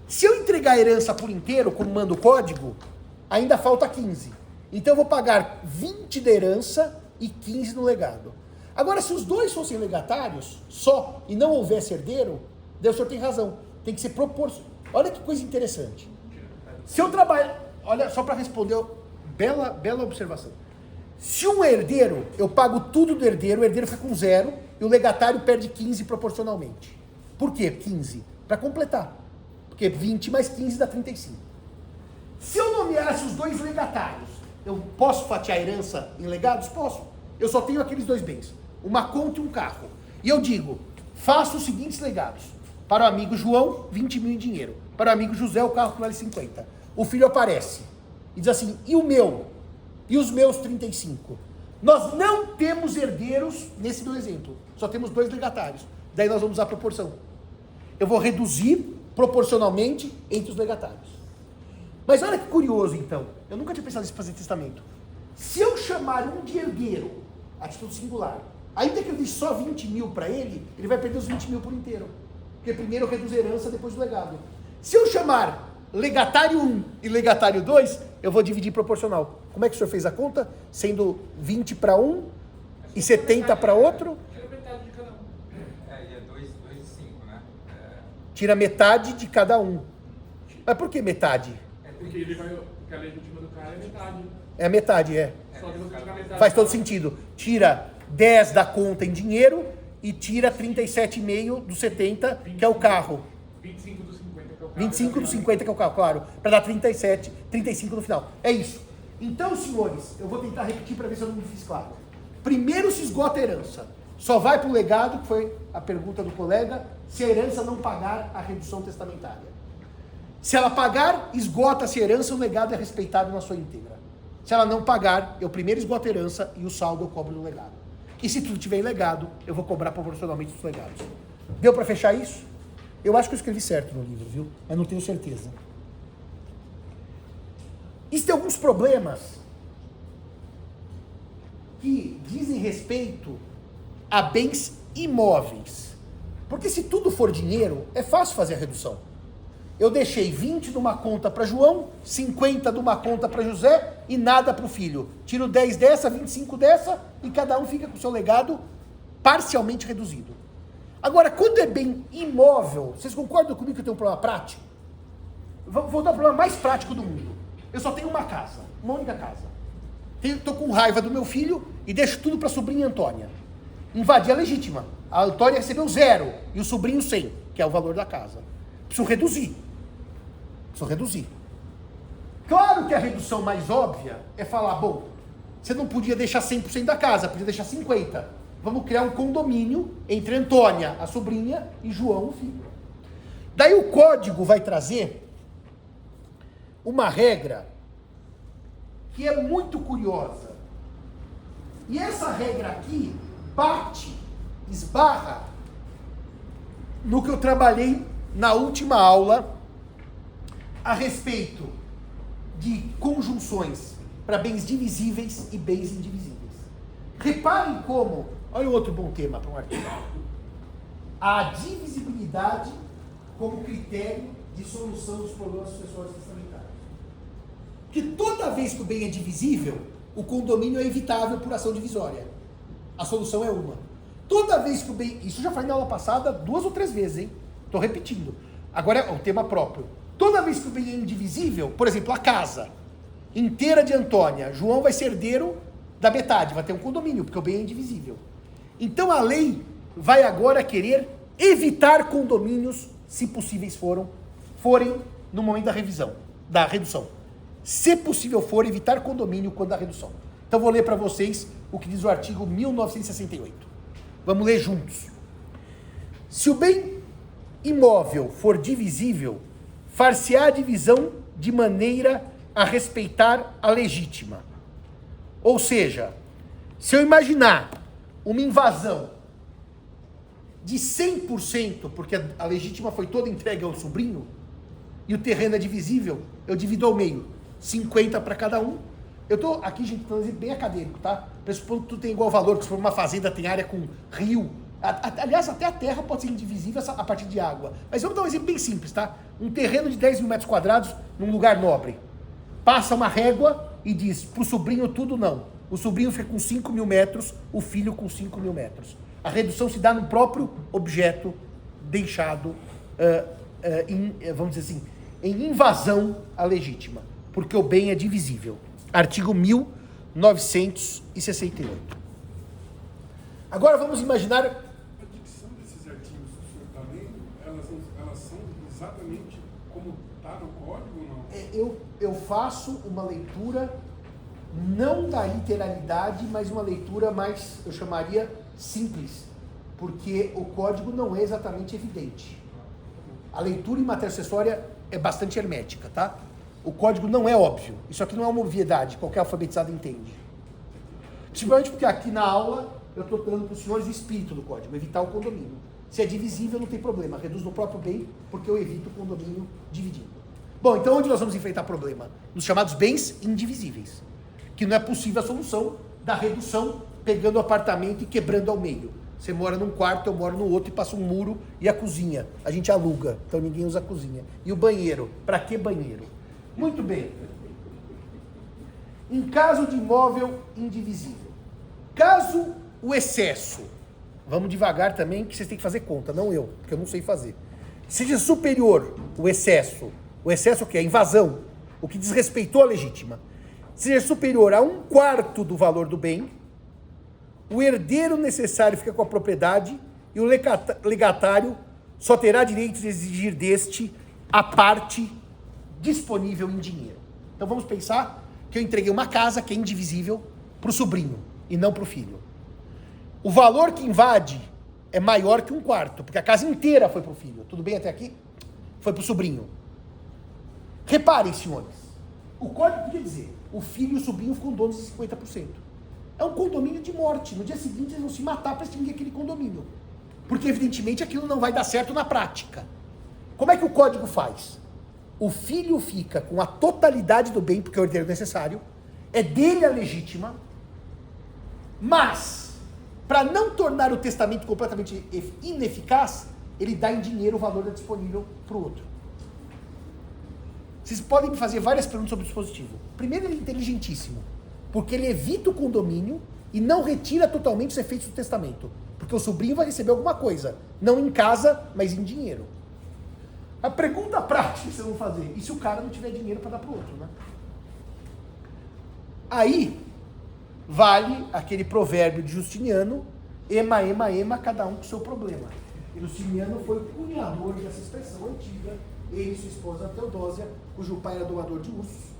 Se eu entregar a herança por inteiro, como manda o código, ainda falta 15. Então eu vou pagar 20 da herança e 15 no legado. Agora, se os dois fossem legatários, só, e não houvesse herdeiro, daí o senhor tem razão. Tem que ser proporcional. Olha que coisa interessante. Se eu trabalhar... Olha, só para responder... Bela observação. Se um herdeiro, eu pago tudo do herdeiro, o herdeiro fica com 0 e o legatário perde 15 proporcionalmente. Por quê 15? Para completar. Porque 20 mais 15 dá 35. Se eu nomeasse os 2 legatários, eu posso fatiar a herança em legados? Posso. Eu só tenho aqueles 2 bens. Uma conta e um carro. E eu digo, faço os seguintes legados. Para o amigo João, 20 mil em dinheiro. Para o amigo José, o carro que vale 50. O filho aparece. E diz assim, e o meu? E os meus 35? Nós não temos herdeiros nesse meu exemplo. Só temos 2 legatários. Daí nós vamos usar a proporção. Eu vou reduzir proporcionalmente entre os legatários. Mas olha que curioso, então. Eu nunca tinha pensado nisso para fazer testamento. Se eu chamar um de herdeiro, a título singular, ainda que eu dê só 20 mil para ele, ele vai perder os 20 mil por inteiro. Porque primeiro eu reduzo a herança, depois o legado. Se eu chamar legatário 1 e legatário 2, eu vou dividir proporcional. Como é que o senhor fez a conta? Sendo 20 para um e 70 para outro? Tira metade de cada um. E é 2 e 5, né? Tira metade de cada um. Mas por que metade? Porque ele vai. Porque a legítima do cara é metade. É a metade, é. Só que você tira metade. Faz todo sentido. Tira 10 da conta em dinheiro e tira 37,5 do 70, que é o carro. 25 do 50, que é o carro. 25 do 50, que é o carro, claro. Para dar 37, 35 no final. É isso. Então, senhores, eu vou tentar repetir para ver se eu não me fiz claro. Primeiro se esgota a herança. Só vai para o legado, que foi a pergunta do colega, se a herança não pagar a redução testamentária. Se ela pagar, esgota-se a herança, o legado é respeitado na sua íntegra. Se ela não pagar, eu primeiro esgoto a herança e o saldo eu cobro no legado. E se tudo tiver em legado, eu vou cobrar proporcionalmente os legados. Deu para fechar isso? Eu acho que eu escrevi certo no livro, viu? Mas não tenho certeza. Existem alguns problemas que dizem respeito a bens imóveis. Porque se tudo for dinheiro, é fácil fazer a redução. Eu deixei 20 de uma conta para João, 50 de uma conta para José e nada para o filho. Tiro 10 dessa, 25 dessa e cada um fica com o seu legado parcialmente reduzido. Agora, quando é bem imóvel, vocês concordam comigo que eu tenho um problema prático? Vou dar o problema mais prático do mundo. Eu só tenho uma casa, uma única casa. Estou com raiva do meu filho e deixo tudo para a sobrinha Antônia. Invadi a legítima. A Antônia recebeu 0 e o sobrinho 100, que é o valor da casa. Preciso reduzir. Claro que a redução mais óbvia é falar, bom, você não podia deixar 100% da casa, podia deixar 50%. Vamos criar um condomínio entre Antônia, a sobrinha, e João, o filho. Daí o código vai trazer uma regra que é muito curiosa. E essa regra aqui bate, esbarra no que eu trabalhei na última aula a respeito de conjunções para bens divisíveis e bens indivisíveis. Reparem como, olha outro bom tema para um artigo, a divisibilidade como critério de solução dos problemas sucessórios testamentários. Porque toda vez que o bem é divisível, o condomínio é evitável por ação divisória. A solução é uma. Toda vez que o bem... Isso já falei na aula passada 2 ou 3 vezes, hein? Estou repetindo. Agora é o tema próprio. Toda vez que o bem é indivisível, por exemplo, a casa inteira de Antônia, João vai ser herdeiro da metade, vai ter um condomínio, porque o bem é indivisível. Então a lei vai agora querer evitar condomínios, se possíveis forem no momento da revisão, da redução. Se possível for, evitar condomínio quando da redução. Então vou ler para vocês o que diz o artigo 1968. Vamos ler juntos. Se o bem imóvel for divisível, far-se-á a divisão de maneira a respeitar a legítima. Ou seja, se eu imaginar uma invasão de 100%, porque a legítima foi toda entregue ao sobrinho, e o terreno é divisível, eu divido ao meio, 50 para cada um. Eu estou aqui, gente, estou bem acadêmico, tá? Pressupondo que tudo tem igual valor, que se for uma fazenda tem área com rio. Aliás, até a terra pode ser indivisível a partir de água. Mas vamos dar um exemplo bem simples, tá? Um terreno de 10 mil metros quadrados num lugar nobre. Passa uma régua e diz, pro sobrinho tudo não. O sobrinho fica com 5 mil metros, o filho com 5 mil metros. A redução se dá no próprio objeto deixado, vamos dizer assim, em invasão à legítima. Porque o bem é divisível. Artigo 1968. Agora vamos imaginar... A dicção desses artigos que o senhor está lendo, elas são exatamente como está no código ou não? Eu faço uma leitura, não da literalidade, mas uma leitura mais, eu chamaria, simples. Porque o código não é exatamente evidente. A leitura em matéria acessória é bastante hermética, tá? O código não é óbvio. Isso aqui não é uma obviedade, qualquer alfabetizado entende. Principalmente porque aqui na aula eu estou dando para os senhores o espírito do código, evitar o condomínio. Se é divisível, não tem problema, reduz no próprio bem, porque eu evito o condomínio dividindo. Bom, então onde nós vamos enfrentar problema? Nos chamados bens indivisíveis, que não é possível a solução da redução pegando o apartamento e quebrando ao meio. Você mora num quarto, eu moro no outro e passa um muro e a cozinha. A gente aluga, então ninguém usa a cozinha. E o banheiro? Para que banheiro? Muito bem. Em caso de imóvel indivisível, caso o excesso, vamos devagar também, que vocês têm que fazer conta, não eu, porque eu não sei fazer, seja superior o excesso o que é? A invasão, o que desrespeitou a legítima, seja superior a 1/4 do valor do bem, o herdeiro necessário fica com a propriedade e o legatário só terá direito de exigir deste a parte disponível em dinheiro. Então vamos pensar que eu entreguei uma casa que é indivisível para o sobrinho e não para o filho. O valor que invade é maior que 1/4, porque a casa inteira foi para o filho. Tudo bem até aqui? Foi para o sobrinho. Reparem, senhores, o código podia dizer, o filho e o sobrinho ficam donos de 50%. É um condomínio de morte. No dia seguinte eles vão se matar para extinguir aquele condomínio. Porque evidentemente aquilo não vai dar certo na prática. Como é que o código faz? O filho fica com a totalidade do bem, porque é o herdeiro necessário, é dele a legítima, mas, para não tornar o testamento completamente ineficaz, ele dá em dinheiro o valor disponível para o outro. Vocês podem me fazer várias perguntas sobre o dispositivo. Primeiro, ele é inteligentíssimo, porque ele evita o condomínio e não retira totalmente os efeitos do testamento, porque o sobrinho vai receber alguma coisa, não em casa, mas em dinheiro. A pergunta prática que vocês vão fazer, e se o cara não tiver dinheiro para dar para o outro, né? Aí, vale aquele provérbio de Justiniano, ema, ema, ema, cada um com o seu problema. E Justiniano foi o cunhador dessa expressão antiga, ele e sua esposa Teodósia, cujo pai era domador de ursos.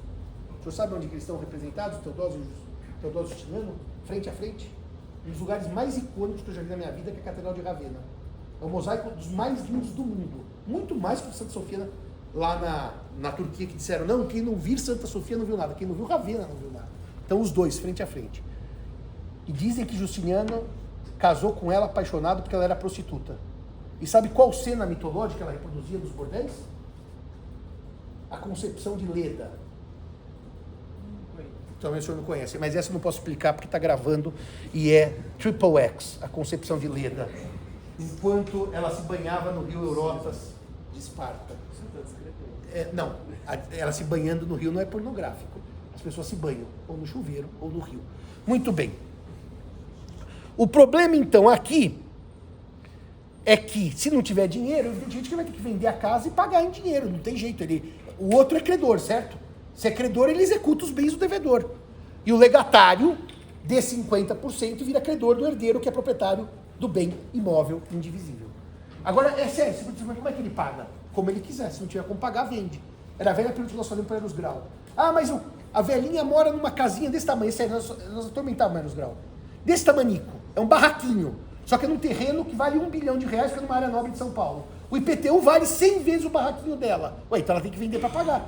O senhor sabe onde que eles estão representados, Teodósia e ursos? Teodoro Justiniano, frente a frente, um dos lugares mais icônicos que eu já vi na minha vida, que é a Catedral de Ravenna. É o mosaico dos mais lindos do mundo. Muito mais que o Santa Sofia lá na Turquia, que disseram, não, quem não viu Santa Sofia não viu nada, quem não viu Ravenna não viu nada. Então os dois, frente a frente. E dizem que Justiniano casou com ela apaixonado porque ela era prostituta. E sabe qual cena mitológica ela reproduzia nos bordéis? A concepção de Leda. Também o senhor não conhece, mas essa eu não posso explicar porque está gravando e é Triple X, a concepção de Leda. Enquanto ela se banhava no rio Eurotas de Esparta. Não, ela se banhando no rio não é pornográfico. As pessoas se banham ou no chuveiro ou no rio. Muito bem. O problema então aqui é que se não tiver dinheiro, tem gente que vai ter que vender a casa e pagar em dinheiro, não tem jeito. O outro é credor, certo? Se é credor, ele executa os bens do devedor. E o legatário de 50% vira credor do herdeiro, que é proprietário do bem imóvel indivisível. Agora, é sério, mas como é que ele paga? Como ele quiser, se não tiver como pagar, vende. Era a velha pergunta que nós fazemos para Eros Grau. Ah, mas a velhinha mora numa casinha desse tamanho, sério, nós atormentávamos Eros Grau. Desse tamanico, é um barraquinho, só que é num terreno que vale R$1 bilhão, fica numa área nobre de São Paulo. O IPTU vale 100 vezes o barraquinho dela. Ué, então ela tem que vender para pagar.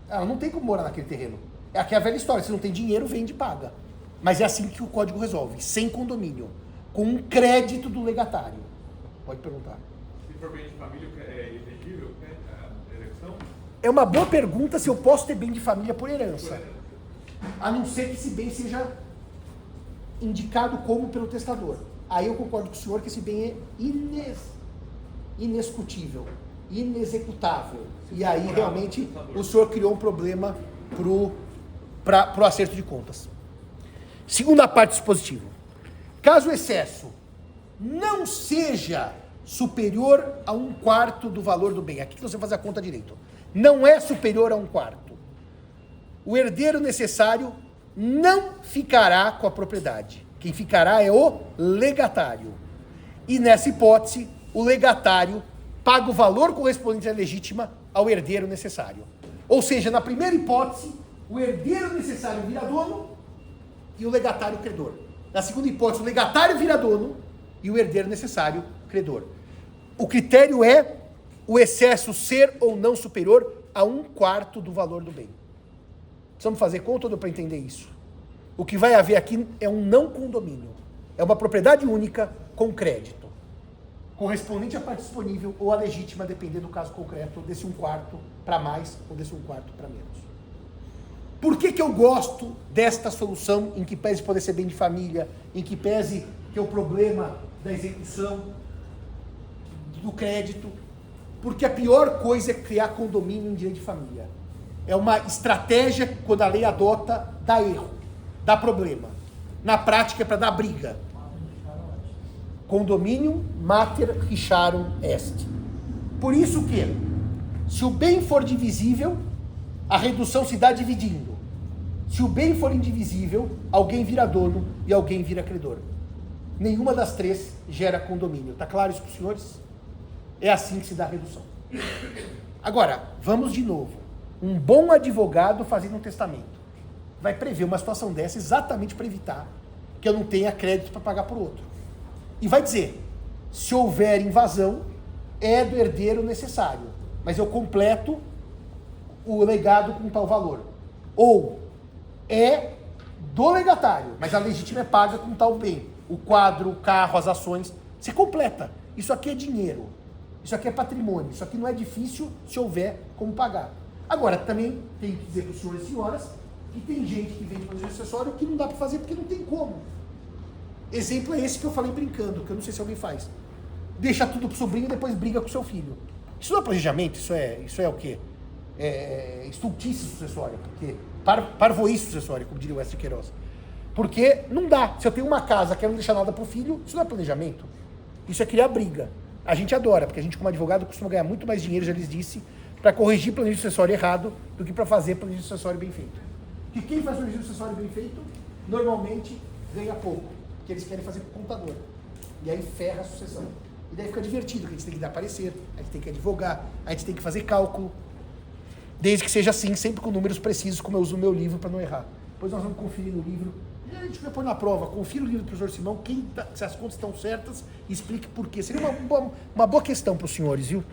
Ela não tem como morar naquele terreno. É aqui a velha história, se não tem dinheiro, vende e paga. Mas é assim que o código resolve, sem condomínio, com um crédito do legatário. Pode perguntar. Se for bem de família, é elegível a eleição? É uma boa pergunta se eu posso ter bem de família por herança. A não ser que esse bem seja indicado como pelo testador. Aí eu concordo com o senhor que esse bem é inescutível, inexecutável. E aí realmente o senhor criou um problema para o acerto de contas. Segunda parte do dispositivo. Caso o excesso não seja superior a 1/4 do valor do bem. Aqui que você faz a conta direito. Não é superior a 1/4. O herdeiro necessário não ficará com a propriedade. Quem ficará é o legatário. E nessa hipótese, o legatário paga o valor correspondente à legítima ao herdeiro necessário. Ou seja, na primeira hipótese, o herdeiro necessário vira dono e o legatário credor. Na segunda hipótese, o legatário vira dono e o herdeiro necessário credor. O critério é o excesso ser ou não superior a 1/4 do valor do bem. Precisamos fazer conta para entender isso. O que vai haver aqui é um não condomínio. É uma propriedade única com crédito, correspondente à parte disponível ou à legítima, dependendo do caso concreto, desse 1/4 para mais ou desse 1/4 para menos. Por que eu gosto desta solução em que pese poder ser bem de família, em que pese que é o problema da execução, do crédito? Porque a pior coisa é criar condomínio em direito de família. É uma estratégia, quando a lei adota, dá erro, dá problema. Na prática é para dar briga. Condomínio mater richarum est. Por isso que, se o bem for divisível, a redução se dá dividindo. Se o bem for indivisível, alguém vira dono e alguém vira credor. Nenhuma das três gera condomínio. Está claro isso para os senhores? É assim que se dá a redução. Agora, vamos de novo. Um bom advogado fazendo um testamento vai prever uma situação dessa exatamente para evitar que eu não tenha crédito para pagar por outro. E vai dizer, se houver invasão, é do herdeiro necessário, mas eu completo o legado com tal valor. Ou é do legatário, mas a legítima é paga com tal bem. O quadro, o carro, as ações, você completa. Isso aqui é dinheiro, isso aqui é patrimônio, isso aqui não é difícil se houver como pagar. Agora, também tenho que dizer para os senhores e senhoras que tem gente que vende planejamento sucessório que não dá para fazer porque não tem como. Exemplo é esse que eu falei brincando, que eu não sei se alguém faz. Deixa tudo pro sobrinho e depois briga com seu filho. Isso não é planejamento, isso é o quê? É estultice sucessória, porque parvoíce sucessória, como diria o Wesley Queiroz. Porque não dá. Se eu tenho uma casa que eu não deixar nada pro filho, isso não é planejamento. Isso é criar briga. A gente adora, porque a gente como advogado costuma ganhar muito mais dinheiro, já lhes disse, para corrigir planejamento sucessório errado do que para fazer planejamento sucessório bem feito. E quem faz planejamento sucessório bem feito, normalmente ganha pouco, porque eles querem fazer com o contador. E aí ferra a sucessão. E daí fica divertido, que a gente tem que dar parecer, a gente tem que advogar, a gente tem que fazer cálculo, desde que seja assim, sempre com números precisos, como eu uso no meu livro para não errar. Depois nós vamos conferir no livro. A gente vai pôr na prova, confira o livro do professor Simão, se as contas estão certas, e explique por quê. Seria uma boa questão para os senhores, viu?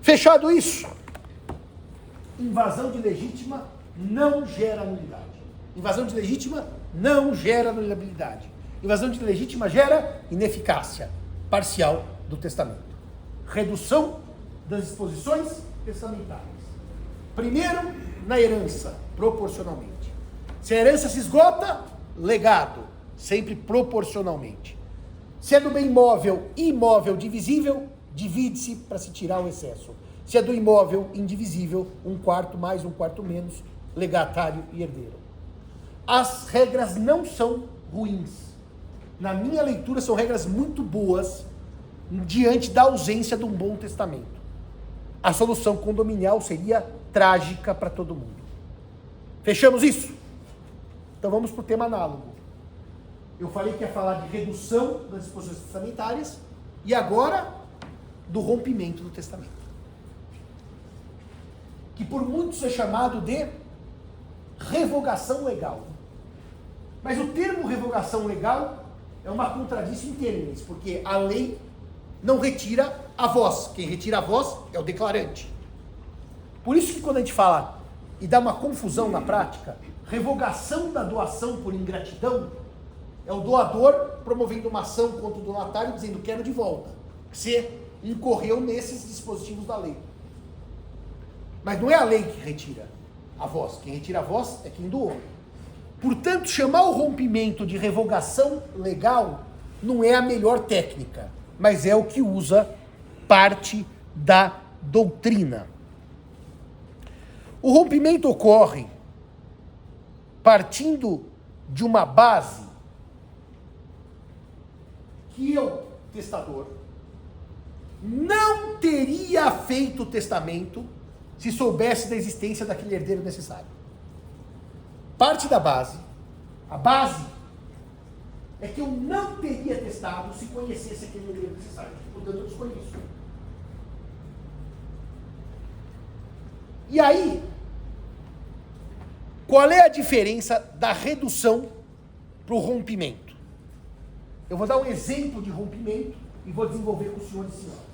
Fechado isso, invasão de legítima não gera nulidade. Invasão de legítima não gera nulidade. Invasão de legítima gera ineficácia parcial do testamento. Redução das disposições testamentárias. Primeiro, na herança, proporcionalmente. Se a herança se esgota, legado, sempre proporcionalmente. Se é do bem móvel e imóvel divisível, divide-se para se tirar o excesso. Se é do imóvel indivisível, 1/4 mais, 1/4 menos, legatário e herdeiro. As regras não são ruins. Na minha leitura, são regras muito boas diante da ausência de um bom testamento. A solução condominial seria trágica para todo mundo. Fechamos isso? Então vamos para o tema análogo. Eu falei que ia falar de redução das disposições testamentárias e agora do rompimento do testamento. Que por muitos é chamado de revogação legal. Mas o termo revogação legal é uma contradição in terminis, porque a lei não retira a voz. Quem retira a voz é o declarante. Por isso que quando a gente fala e dá uma confusão na prática, revogação da doação por ingratidão é o doador promovendo uma ação contra o donatário dizendo quero de volta. Você incorreu nesses dispositivos da lei. Mas não é a lei que retira a voz. Quem retira a voz é quem doou. Portanto, chamar o rompimento de revogação legal não é a melhor técnica, mas é o que usa parte da doutrina. O rompimento ocorre partindo de uma base que eu, testador, não teria feito o testamento se soubesse da existência daquele herdeiro necessário. Parte da base, a base, é que eu não teria testado se conhecesse aquele herdeiro necessário. Portanto, eu desconheço. E aí, qual é a diferença da redução para o rompimento? Eu vou dar um exemplo de rompimento e vou desenvolver com os senhores e senhoras.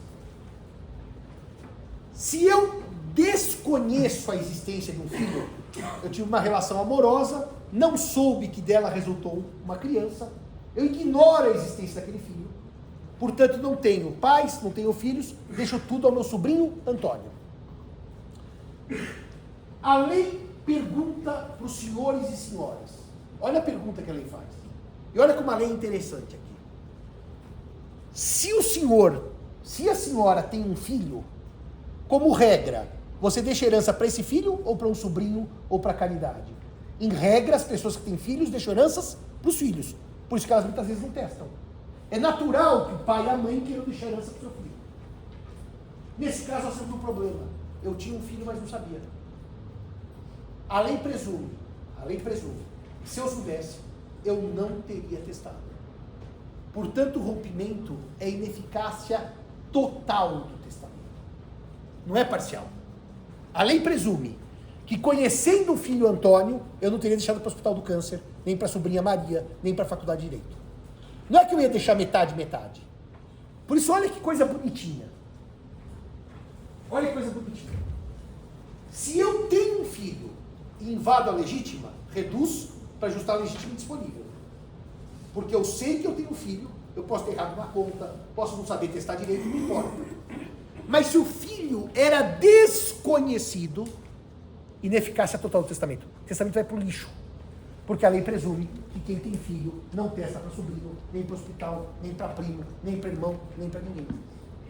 Se eu desconheço a existência de um filho, eu tive uma relação amorosa, não soube que dela resultou uma criança, eu ignoro a existência daquele filho, portanto não tenho pais, não tenho filhos, deixo tudo ao meu sobrinho Antônio. A lei pergunta para os senhores e senhoras, olha a pergunta que a lei faz, e olha como a lei é interessante aqui. Se a senhora tem um filho, como regra, você deixa herança para esse filho ou para um sobrinho ou para a caridade? Em regra, as pessoas que têm filhos deixam heranças para os filhos. Por isso que elas muitas vezes não testam. É natural que o pai e a mãe queiram deixar herança para o seu filho. Nesse caso, nós temos um problema. Eu tinha um filho, mas não sabia. A lei presume. Se eu soubesse, eu não teria testado. Portanto, o rompimento é ineficácia total do testamento. Não é parcial. A lei presume que, conhecendo o filho Antônio, eu não teria deixado para o Hospital do Câncer, nem para a sobrinha Maria, nem para a Faculdade de Direito. Não é que eu ia deixar metade. Por isso, olha que coisa bonitinha. Olha que coisa bonitinha. Se eu tenho um filho e invado a legítima, reduz para ajustar a legítima disponível. Porque eu sei que eu tenho um filho, eu posso ter errado na conta, posso não saber testar direito, não importa. Mas se o filho era desconhecido, ineficácia total do testamento. O testamento vai para o lixo. Porque a lei presume que quem tem filho não testa para sobrinho, nem para o hospital, nem para primo, nem para irmão, nem para ninguém.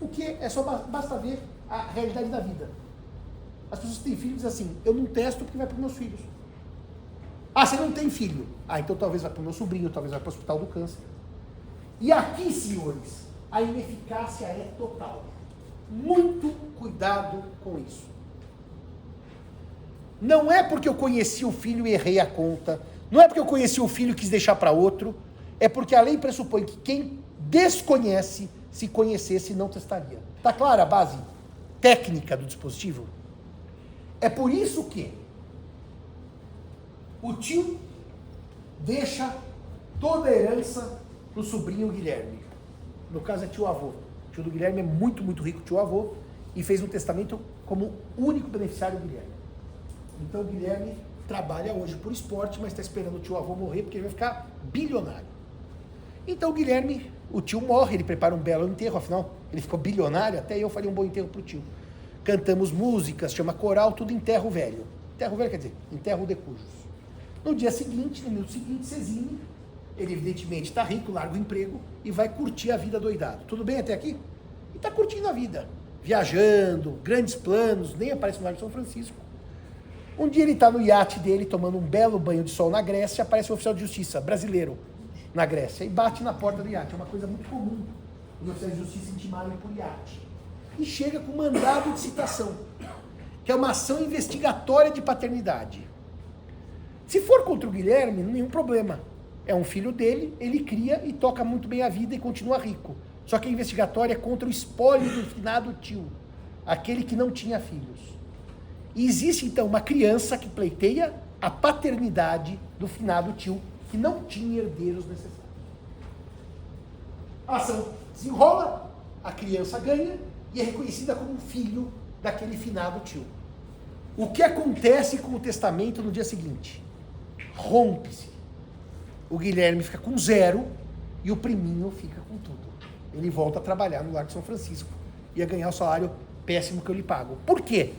O que é só basta ver a realidade da vida. As pessoas que têm filhos dizem assim, eu não testo porque vai para os meus filhos. Ah, você não tem filho? Ah, então talvez vá para o meu sobrinho, talvez vá para o Hospital do Câncer. E aqui, senhores, a ineficácia é total. Muito cuidado com isso. Não é porque eu conheci o filho e errei a conta, não é porque eu conheci o filho e quis deixar para outro, é porque a lei pressupõe que quem desconhece, se conhecesse, não testaria. Está clara a base técnica do dispositivo? É por isso que O tio deixa toda a herança pro sobrinho Guilherme. No caso é tio-avô. O tio do Guilherme é muito, muito rico, tio-avô, e fez um testamento como único beneficiário do Guilherme. Então o Guilherme trabalha hoje por esporte, mas está esperando o tio-avô morrer, porque ele vai ficar bilionário. Então o Guilherme, o tio morre, ele prepara um belo enterro, afinal, ele ficou bilionário, até eu faria um bom enterro pro tio. Cantamos músicas, chama coral, tudo enterro velho. Enterro velho quer dizer, enterro de cujos. No dia seguinte, no minuto seguinte, Cezine, ele evidentemente está rico, larga o emprego e vai curtir a vida doidado. Tudo bem até aqui? E está curtindo a vida, viajando, grandes planos, nem aparece no Largo de São Francisco. Um dia ele está no iate dele, tomando um belo banho de sol na Grécia, aparece um oficial de justiça brasileiro na Grécia e bate na porta do iate. É uma coisa muito comum os oficiais de justiça intimarem por iate. E chega com mandado de citação, que é uma ação investigatória de paternidade. Se for contra o Guilherme, nenhum problema. É um filho dele, ele cria e toca muito bem a vida e continua rico. Só que a investigatória é contra o espólio do finado tio, aquele que não tinha filhos. E existe então uma criança que pleiteia a paternidade do finado tio, que não tinha herdeiros necessários. A ação desenrola, a criança ganha e é reconhecida como filho daquele finado tio. O que acontece com o testamento no dia seguinte? Rompe-se. O Guilherme fica com 0 e o priminho fica com tudo. Ele volta a trabalhar no Largo de São Francisco e a ganhar o salário péssimo que eu lhe pago. Por quê?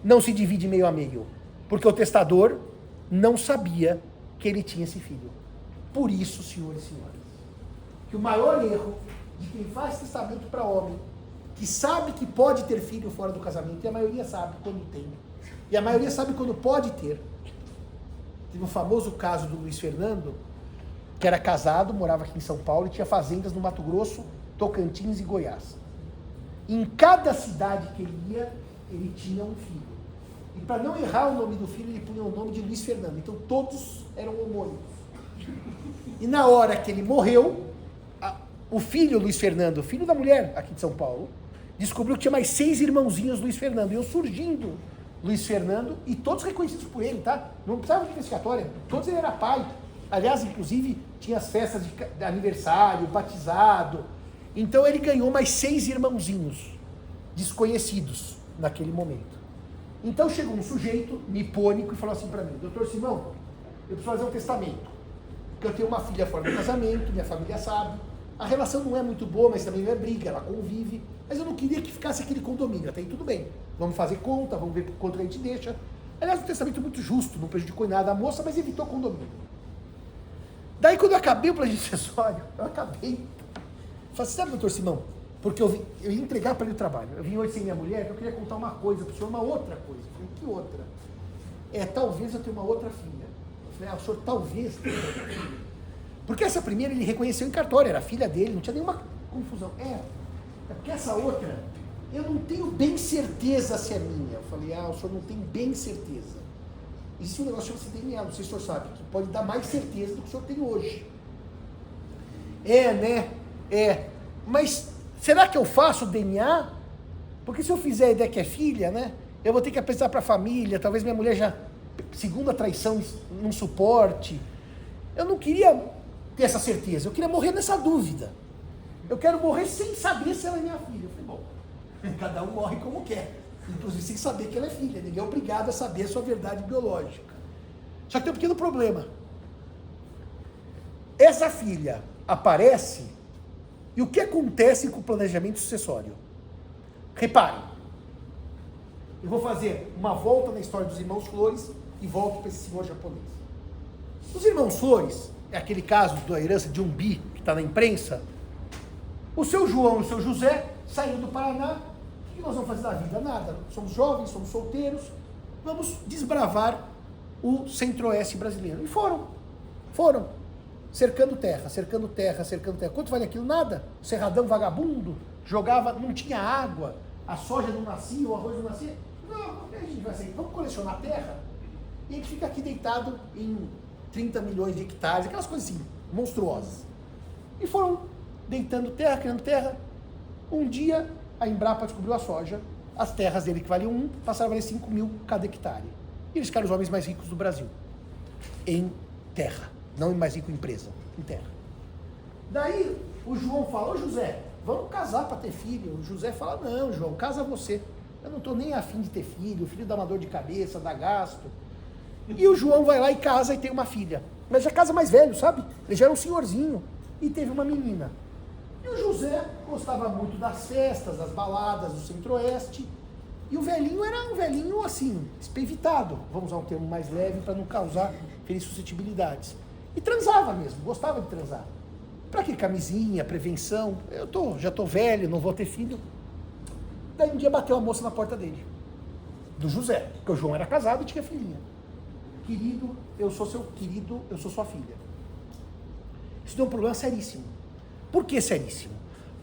Não se divide meio a meio. Porque o testador não sabia que ele tinha esse filho. Por isso, senhores e senhoras, que o maior erro de quem faz testamento para homem, que sabe que pode ter filho fora do casamento, e a maioria sabe quando tem, e a maioria sabe quando pode ter. Teve um famoso caso do Luiz Fernando, que era casado, morava aqui em São Paulo e tinha fazendas no Mato Grosso, Tocantins e Goiás. Em cada cidade que ele ia, ele tinha um filho. E para não errar o nome do filho, ele punha o nome de Luiz Fernando. Então todos eram homônimos. E na hora que ele morreu, o filho Luiz Fernando, filho da mulher aqui de São Paulo, descobriu que tinha mais 6 irmãozinhos Luiz Fernando. E eu surgindo Luiz Fernando, e todos reconhecidos por ele, tá? Não precisava de investigatória, todos ele era pai. Aliás, inclusive, tinha as festas de aniversário, batizado. Então ele ganhou mais 6 irmãozinhos desconhecidos naquele momento. Então chegou um sujeito nipônico e falou assim para mim: doutor Simão, eu preciso fazer um testamento, porque eu tenho uma filha fora do casamento, minha família sabe, a relação não é muito boa, mas também não é briga, ela convive, mas eu não queria que ficasse aquele condomínio. Até aí tudo bem, vamos fazer conta, vamos ver quanto a gente deixa. Aliás, um testamento muito justo, não prejudicou em nada a moça, mas evitou condomínio. Daí quando eu acabei o planejamento sucessório, eu acabei. Falei assim: sabe, doutor Simão, porque eu ia entregar para ele o trabalho. Eu vim hoje sem minha mulher, eu queria contar uma coisa para o senhor, uma outra coisa. Eu falei: que outra? Talvez eu tenha uma outra filha. Eu falei: o senhor talvez tenha outra filha. Porque essa primeira ele reconheceu em cartório, era filha dele, não tinha nenhuma confusão. É porque essa outra, eu não tenho bem certeza se é minha. Eu falei: o senhor não tem bem certeza. Existe um negócio chamado DNA, não sei se o senhor sabe, que pode dar mais certeza do que o senhor tem hoje. Mas será que eu faço DNA? Porque se eu fizer a ideia que é filha, né, eu vou ter que apresentar para a família, talvez minha mulher já, segunda traição, não suporte. Eu não queria ter essa certeza, eu queria morrer nessa dúvida. Eu quero morrer sem saber se ela é minha filha. Eu falei: bom, cada um morre como quer, inclusive sem saber que ela é filha. Ninguém é obrigado a saber a sua verdade biológica. Só que tem um pequeno problema. Essa filha aparece, e o que acontece com o planejamento sucessório? Reparem, eu vou fazer uma volta na história dos irmãos Flores e volto para esse senhor japonês. Os irmãos Flores, é aquele caso da herança de Umbi, que está na imprensa. O seu João e o seu José saíram do Paraná. O que nós vamos fazer da vida? Nada. Somos jovens, somos solteiros, vamos desbravar o centro-oeste brasileiro. E foram. Cercando terra. Quanto vale aquilo? Nada. Cerradão vagabundo, jogava, não tinha água, a soja não nascia, o arroz não nascia. Não, como é que a gente vai sair? Vamos colecionar terra? E a gente fica aqui deitado em 30 milhões de hectares, aquelas coisas assim, monstruosas. E foram deitando terra, criando terra. Um dia, a Embrapa descobriu a soja, as terras dele que valiam 1, passaram a valer 5 mil cada hectare. E eles ficaram os homens mais ricos do Brasil. em terra, não mais rico em empresa, em terra. Daí o João fala, ô José, vamos casar para ter filho. O José fala, não, João, casa você. Eu não estou nem afim de ter filho, o filho dá uma dor de cabeça, dá gasto. E o João vai lá e casa e tem uma filha. Mas já casa mais velho, sabe? Ele já era um senhorzinho e teve uma menina. E o José gostava muito das festas, das baladas do Centro-Oeste. E o velhinho era um velhinho assim, espevitado. Vamos usar um termo mais leve para não causar felizes suscetibilidades. E transava mesmo, gostava de transar. Pra que camisinha, prevenção? Já tô velho, não vou ter filho. Daí um dia bateu a moça na porta dele, do José, porque o João era casado e tinha filhinha. Querido, eu sou sua filha. Isso deu um problema seríssimo. Por que seríssimo?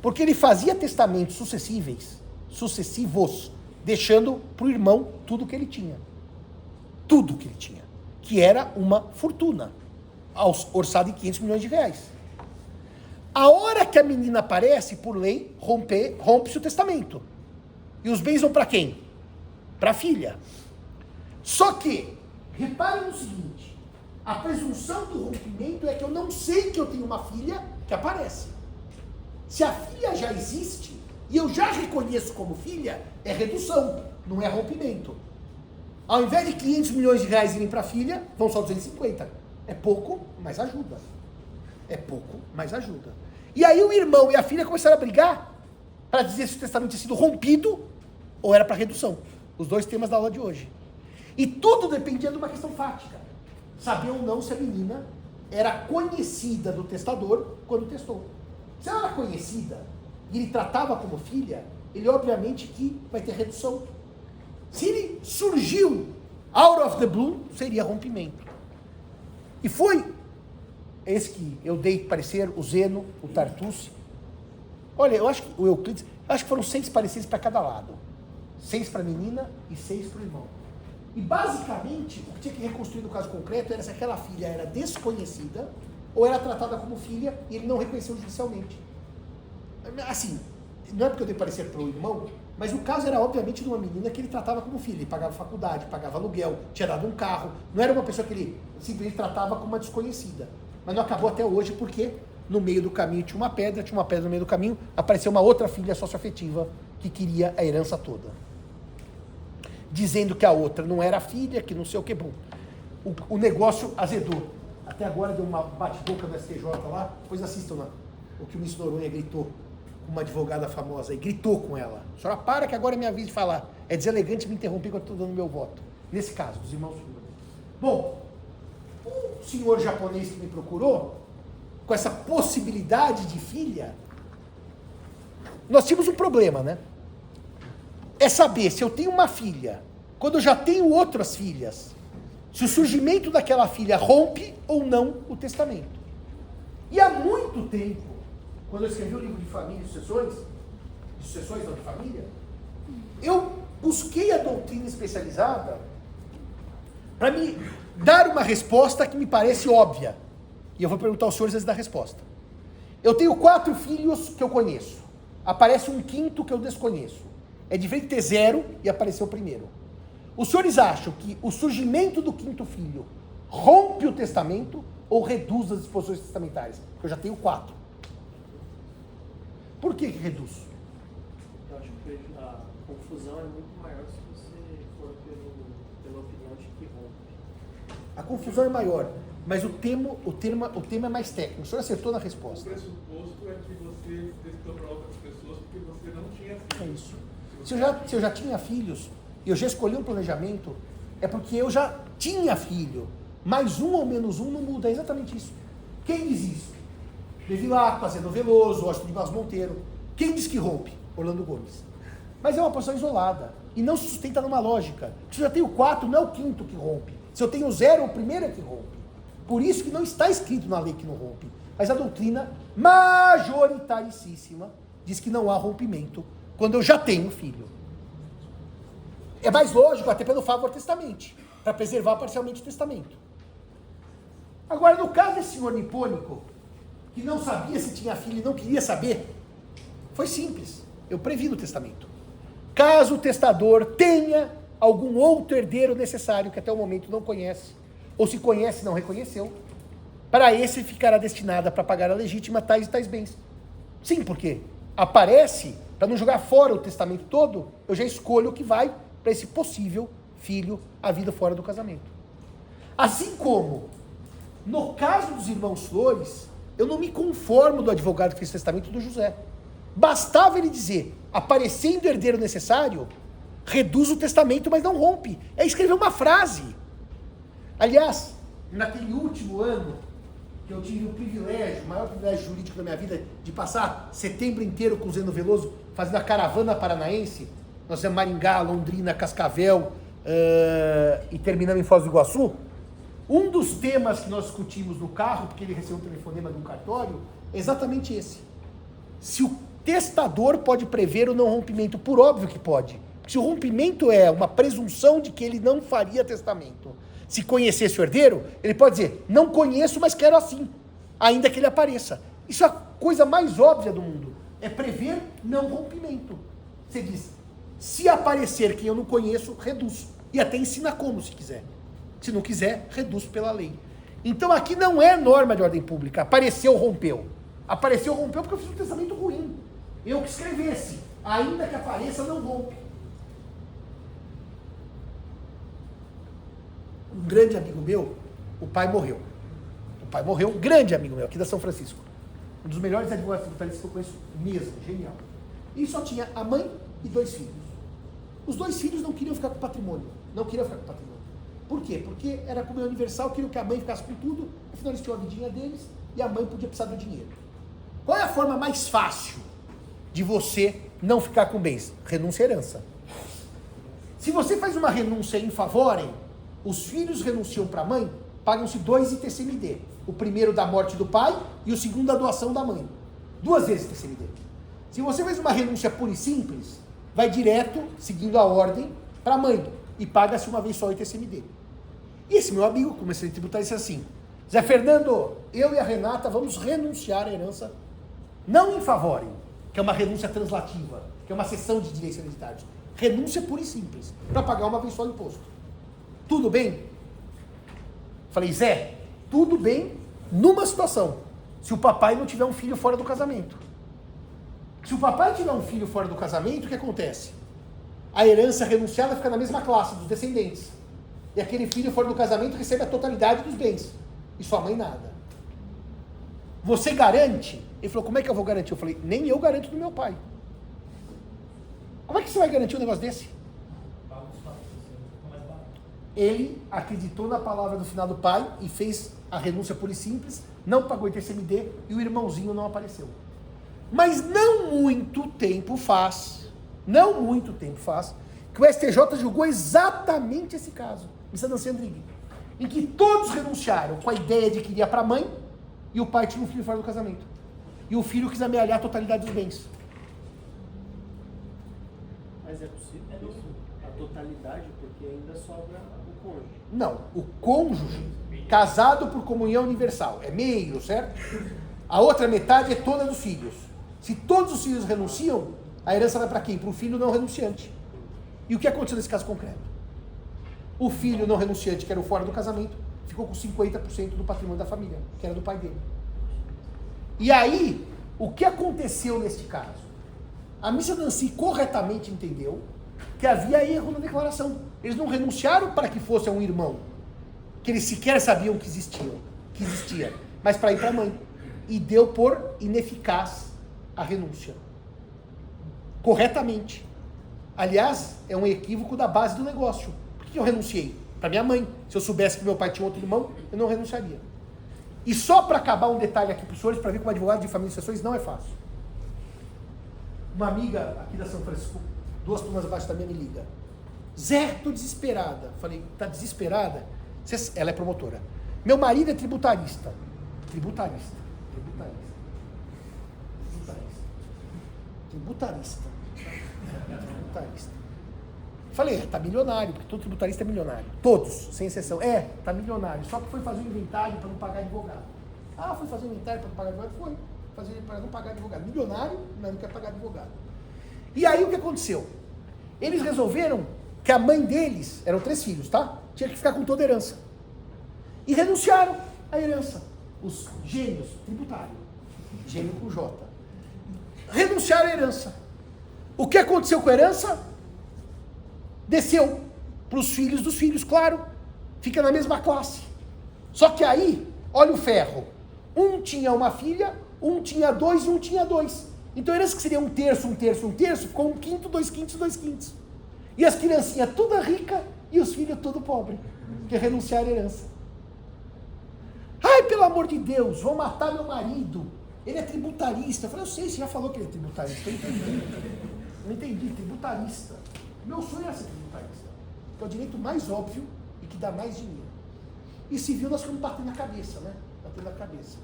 Porque ele fazia testamentos sucessivos, deixando pro irmão tudo que ele tinha. Tudo que ele tinha. Que era uma fortuna, orçada em 500 milhões de reais. A hora que a menina aparece, por lei, rompe-se o testamento. E os bens vão para quem? Para a filha. Só que, reparem no seguinte, a presunção do rompimento é que eu não sei que eu tenho uma filha que aparece. Se a filha já existe, e eu já reconheço como filha, é redução, não é rompimento. Ao invés de 500 milhões de reais irem para a filha, vão só 250. É pouco, mas ajuda. É pouco, mas ajuda. E aí o irmão e a filha começaram a brigar para dizer se o testamento tinha sido rompido ou era para redução. Os dois temas da aula de hoje. E tudo dependia de uma questão fática. Saber ou não se a menina era conhecida do testador quando testou. Se ela era conhecida e ele tratava como filha, ele obviamente que vai ter redução. Se ele surgiu out of the blue, seria rompimento. E foi esse que eu dei parecer, o Zeno, o Tartucci. Olha, eu acho que o Euclides, acho que foram 6 pareceres para cada lado. 6 para a menina e 6 para o irmão. E basicamente, o que tinha que reconstruir no caso concreto era se aquela filha era desconhecida ou era tratada como filha e ele não reconheceu judicialmente. Assim, não é porque eu dei parecer para o irmão, mas o caso era obviamente de uma menina que ele tratava como filha. Ele pagava faculdade, pagava aluguel, tinha dado um carro. Não era uma pessoa que ele simplesmente tratava como uma desconhecida. Mas não acabou até hoje porque no meio do caminho tinha uma pedra no meio do caminho, apareceu uma outra filha socioafetiva que queria a herança toda. Dizendo que a outra não era filha, que não sei o que, bom. O negócio azedou. Até agora deu uma bate-boca no STJ lá, depois assistam o que o Miss Noronha gritou com uma advogada famosa, e gritou com ela. A senhora para que agora é minha vez de falar. É deselegante me interromper quando eu estou dando meu voto. Nesse caso, dos irmãos Fuller. Bom, o senhor japonês que me procurou, com essa possibilidade de filha, nós tínhamos um problema, né? É saber se eu tenho uma filha, quando eu já tenho outras filhas, se o surgimento daquela filha rompe ou não o testamento. E há muito tempo, quando eu escrevi o livro de família e sucessões não de família, eu busquei a doutrina especializada para me dar uma resposta que me parece óbvia. E eu vou perguntar aos senhores antes da resposta. Eu tenho 4 filhos que eu conheço. Aparece um 5º que eu desconheço. É diferente ter 0 e aparecer o primeiro. Os senhores acham que o surgimento do 5º filho rompe o testamento ou reduz as disposições testamentárias? Porque eu já tenho 4. Por que reduz? Eu acho que a confusão é muito maior se você for pela opinião de que rompe. A confusão é maior, mas o tema é mais técnico. O senhor acertou na resposta. O pressuposto é que você testou para outras pessoas porque você não tinha filhos. É isso. Se eu já tinha filhos, e eu já escolhi um planejamento, é porque eu já tinha filho. Mais um ou menos um não muda, é exatamente isso. Quem diz isso? Bevilacqua, Zeno Veloso, Washington de Barros Monteiro. Quem diz que rompe? Orlando Gomes. Mas é uma posição isolada, e não se sustenta numa lógica. Se eu já tenho 4, não é o 5º que rompe. Se eu tenho 0, o primeiro é que rompe. Por isso que não está escrito na lei que não rompe. Mas a doutrina majoritaricíssima diz que não há rompimento quando eu já tenho filho. É mais lógico, até pelo favor testamente, para preservar parcialmente o testamento. Agora, no caso desse senhor nipônico, que não sabia se tinha filho e não queria saber, foi simples. Eu previ no testamento. Caso o testador tenha algum outro herdeiro necessário, que até o momento não conhece, ou se conhece e não reconheceu, para esse ficará destinada para pagar a legítima tais e tais bens. Sim, porque aparece, para não jogar fora o testamento todo, eu já escolho o que vai para esse possível filho a vida fora do casamento. Assim como, no caso dos irmãos Flores, eu não me conformo do advogado que fez o testamento do José. Bastava ele dizer, aparecendo o herdeiro necessário, reduz o testamento, mas não rompe. É escrever uma frase. Aliás, naquele último ano, que eu tive o privilégio, o maior privilégio jurídico da minha vida, de passar setembro inteiro com o Zeno Veloso, fazendo a caravana paranaense, nós fizemos Maringá, Londrina, Cascavel, e terminamos em Foz do Iguaçu. Um dos temas que nós discutimos no carro, porque ele recebeu um telefonema de um cartório, é exatamente esse. Se o testador pode prever o não rompimento, por óbvio que pode. Se o rompimento é uma presunção de que ele não faria testamento, se conhecesse o herdeiro, ele pode dizer, não conheço, mas quero assim, ainda que ele apareça. Isso é a coisa mais óbvia do mundo, é prever não rompimento. Você diz, se aparecer quem eu não conheço, reduz. E até ensina como, se quiser. Se não quiser, reduz pela lei. Então aqui não é norma de ordem pública, apareceu, rompeu. Apareceu, rompeu porque eu fiz um testamento ruim. Eu que escrevesse, ainda que apareça, não rompe. Um grande amigo meu, o pai morreu. Um grande amigo meu, aqui da São Francisco. Um dos melhores advogados tributaristas que eu conheço mesmo, genial. E só tinha a mãe e 2 filhos. Os 2 filhos não queriam ficar com patrimônio. Por quê? Porque era como universal, queriam que a mãe ficasse com tudo, afinal eles tinham a vidinha deles e a mãe podia precisar do dinheiro. Qual é a forma mais fácil de você não ficar com bens? Renúncia à herança. Se você faz uma renúncia em favorem, os filhos renunciam para a mãe, pagam-se 2 ITCMD. O primeiro da morte do pai e o segundo da doação da mãe. 2 vezes ITCMD. Se você faz uma renúncia pura e simples, vai direto, seguindo a ordem, para a mãe. E paga-se uma vez só o ITCMD. E esse meu amigo, como excelente tributarista, disse assim, Zé Fernando, eu e a Renata vamos renunciar à herança, não em favorem, que é uma renúncia translativa, que é uma cessão de direitos hereditários. Renúncia pura e simples, para pagar uma vez só o imposto. Tudo bem? Falei, Zé, tudo bem numa situação, se o papai não tiver um filho fora do casamento. Se o papai tiver um filho fora do casamento, o que acontece? A herança renunciada fica na mesma classe dos descendentes. E aquele filho fora do casamento recebe a totalidade dos bens. E sua mãe nada. Você garante? Ele falou, como é que eu vou garantir? Eu falei, nem eu garanto do meu pai. Como é que você vai garantir um negócio desse? Ele acreditou na palavra do final do pai e fez a renúncia pura e simples, não pagou ITCMD e o irmãozinho não apareceu. Mas não muito tempo faz, que o STJ julgou exatamente esse caso, em São Andrigui, em que todos renunciaram com a ideia de que iria para a mãe e o pai tinha um filho fora do casamento. E o filho quis amealhar a totalidade dos bens. Mas é possível isso? A totalidade, porque ainda sobra o cônjuge. Não, o cônjuge, casado por comunhão universal, é meio, certo? A outra metade é toda dos filhos. Se todos os filhos renunciam, a herança vai para quem? Para o filho não renunciante. E o que aconteceu nesse caso concreto? O filho não renunciante, que era o fora do casamento, ficou com 50% do patrimônio da família, que era do pai dele. E aí, o que aconteceu neste caso? A Missa Nancy corretamente entendeu que havia erro na declaração. Eles não renunciaram para que fosse um irmão, que eles sequer sabiam que existia, mas para ir para a mãe. E deu por ineficaz a renúncia. Corretamente. Aliás, é um equívoco da base do negócio. Por que eu renunciei? Para minha mãe. Se eu soubesse que meu pai tinha outro irmão, eu não renunciaria. E só para acabar um detalhe aqui para os senhores, para ver como advogado de família e sucessões não é fácil. Uma amiga aqui da São Francisco, 2 turmas abaixo da minha, me liga. Zé, tô desesperada. Falei, tá desesperada? Ela é promotora. Meu marido é tributarista. Tributarista. Falei, tá milionário, porque todo tributarista é milionário. Todos, sem exceção. Tá milionário. Só que foi fazer um inventário para não pagar advogado. Foi fazer um inventário para não pagar advogado? Foi. Fazer para não pagar advogado. Milionário, mas não quer pagar advogado. E aí o que aconteceu? Eles resolveram que a mãe deles, eram 3 filhos, tá? Tinha que ficar com toda a herança. E renunciaram à herança. Os gênios, tributário, gênio com J. Renunciaram à herança. O que aconteceu com a herança? Desceu para os filhos dos filhos, claro. Fica na mesma classe. Só que aí, olha o ferro. Um tinha uma filha, um tinha dois e um tinha dois. Então a herança que seria um terço, ficou 1/5, 2/5, 2/5. E as criancinhas toda rica e os filhos todo pobre, porque renunciaram à herança. Ai, pelo amor de Deus, vou matar meu marido. Ele é tributarista. Eu falei, eu sei, você já falou que ele é tributarista. Eu entendi. Eu entendi, tributarista. Meu sonho era ser tributarista. Que é o direito mais óbvio e que dá mais dinheiro. E civil nós ficamos batendo na cabeça, né? Batendo na cabeça.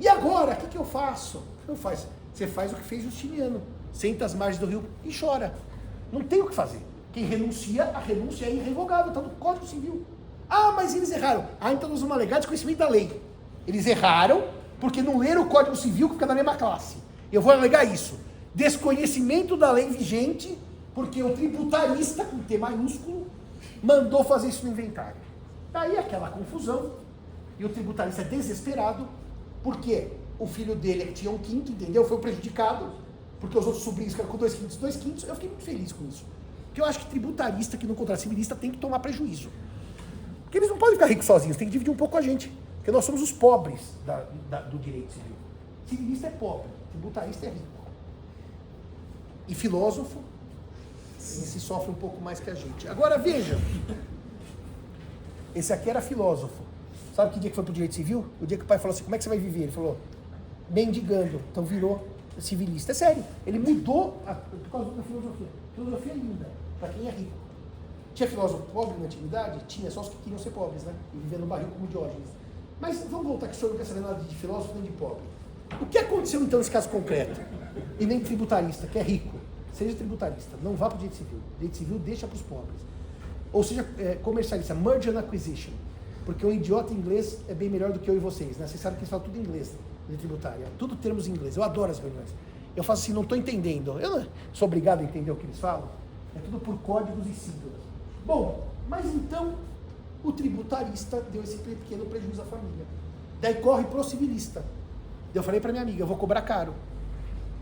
E agora, o que eu faço? Não faz. Você faz o que fez Justiniano. Senta às margens do rio e chora. Não tem o que fazer. Quem renuncia, a renúncia é irrevogável, está no Código Civil. Ah, mas eles erraram. Ah, então nós vamos alegar desconhecimento da lei. Eles erraram porque não leram o Código Civil que fica na mesma classe. Eu vou alegar isso. Desconhecimento da lei vigente, porque o tributarista, com T maiúsculo, mandou fazer isso no inventário. Daí aquela confusão, e o tributarista é desesperado, porque o filho dele, que tinha 1/5, entendeu? Foi prejudicado, porque os outros sobrinhos ficaram com 2/5, 2/5. Eu fiquei muito feliz com isso. Porque eu acho que tributarista, que não contrata civilista, tem que tomar prejuízo. Porque eles não podem ficar ricos sozinhos, tem que dividir um pouco com a gente. Porque nós somos os pobres do direito civil. Civilista é pobre, tributarista é rico. E filósofo, esse sofre um pouco mais que a gente. Agora veja, esse aqui era filósofo. Sabe que dia que foi pro direito civil? O dia que o pai falou assim, como é que você vai viver? Ele falou, mendigando. Então virou civilista. É sério, ele mudou por causa da filosofia. Filosofia é linda, para quem é rico. Tinha filósofo pobre na antiguidade? Tinha, só os que queriam ser pobres, né? E viver no barril como Diógenes. Mas vamos voltar que o senhor não quer saber nada de filósofo nem de pobre. O que aconteceu então nesse caso concreto? E nem tributarista, que é rico, seja tributarista, não vá para o direito civil. O direito civil deixa para os pobres. Ou seja, comercialista, merger and acquisition. Porque um idiota inglês é bem melhor do que eu e vocês, né? Vocês sabem que eles falam tudo em inglês, de tributária. Tudo termos em inglês. Eu adoro as reuniões. Eu faço assim, não estou entendendo. Eu não sou obrigado a entender o que eles falam. É tudo por códigos e símbolos. Bom, mas então o tributarista deu esse pequeno prejuízo à família. Daí corre pro civilista. Eu falei para minha amiga, eu vou cobrar caro.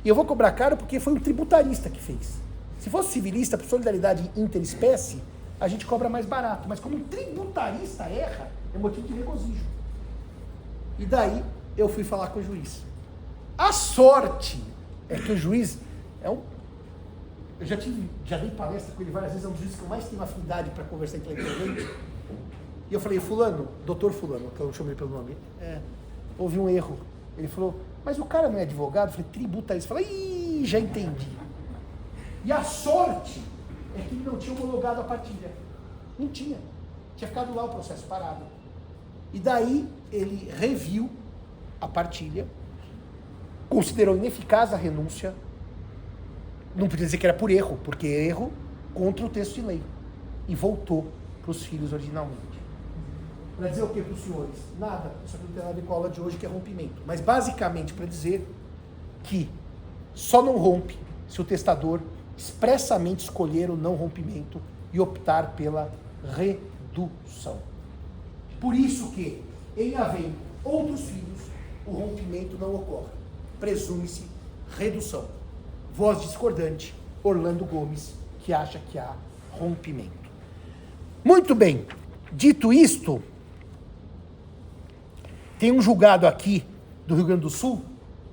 E eu vou cobrar caro porque foi um tributarista que fez. Se fosse civilista, por solidariedade interespécie, a gente cobra mais barato. Mas como um tributarista erra, é motivo de regozijo. E daí eu fui falar com o juiz. A sorte é que o juiz é um... Eu já dei palestra com ele várias vezes, é um dos juízes que eu mais tenho afinidade para conversar intelectualmente. E eu falei, fulano, doutor fulano, que eu não chamei pelo nome, houve um erro. Ele falou, mas o cara não é advogado? Eu falei, tributarista. Eu falei, já entendi. E a sorte é que ele não tinha homologado a partilha. Não tinha. Tinha ficado lá o processo parado. E daí ele reviu a partilha, considerou ineficaz a renúncia. Não podia dizer que era por erro, porque erro contra o texto de lei. E voltou para os filhos originalmente. Para dizer o que para os senhores? Nada. Isso aqui não tem nada a ver com a aula de hoje, que é rompimento. Mas basicamente para dizer que só não rompe se o testador expressamente escolher o não rompimento e optar pela redução. Por isso que, em havendo outros filhos, o rompimento não ocorre. Presume-se redução. Voz discordante, Orlando Gomes, que acha que há rompimento. Muito bem, dito isto, tem um julgado aqui do Rio Grande do Sul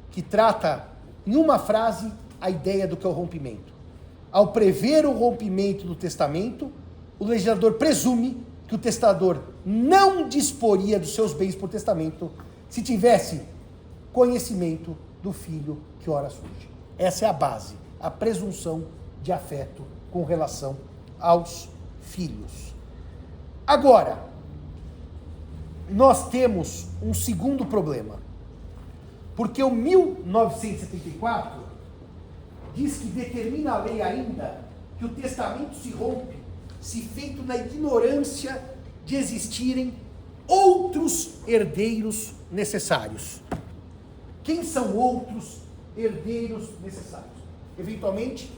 que trata, em uma frase, a ideia do que é o rompimento. Ao prever o rompimento do testamento, o legislador presume que o testador não disporia dos seus bens por testamento se tivesse conhecimento do filho que ora surge. Essa é a base, a presunção de afeto com relação aos filhos. Agora, nós temos um segundo problema, porque o 1974 diz que determina a lei ainda que o testamento se rompe se feito na ignorância de existirem outros herdeiros necessários. Quem são outros herdeiros necessários? Eventualmente,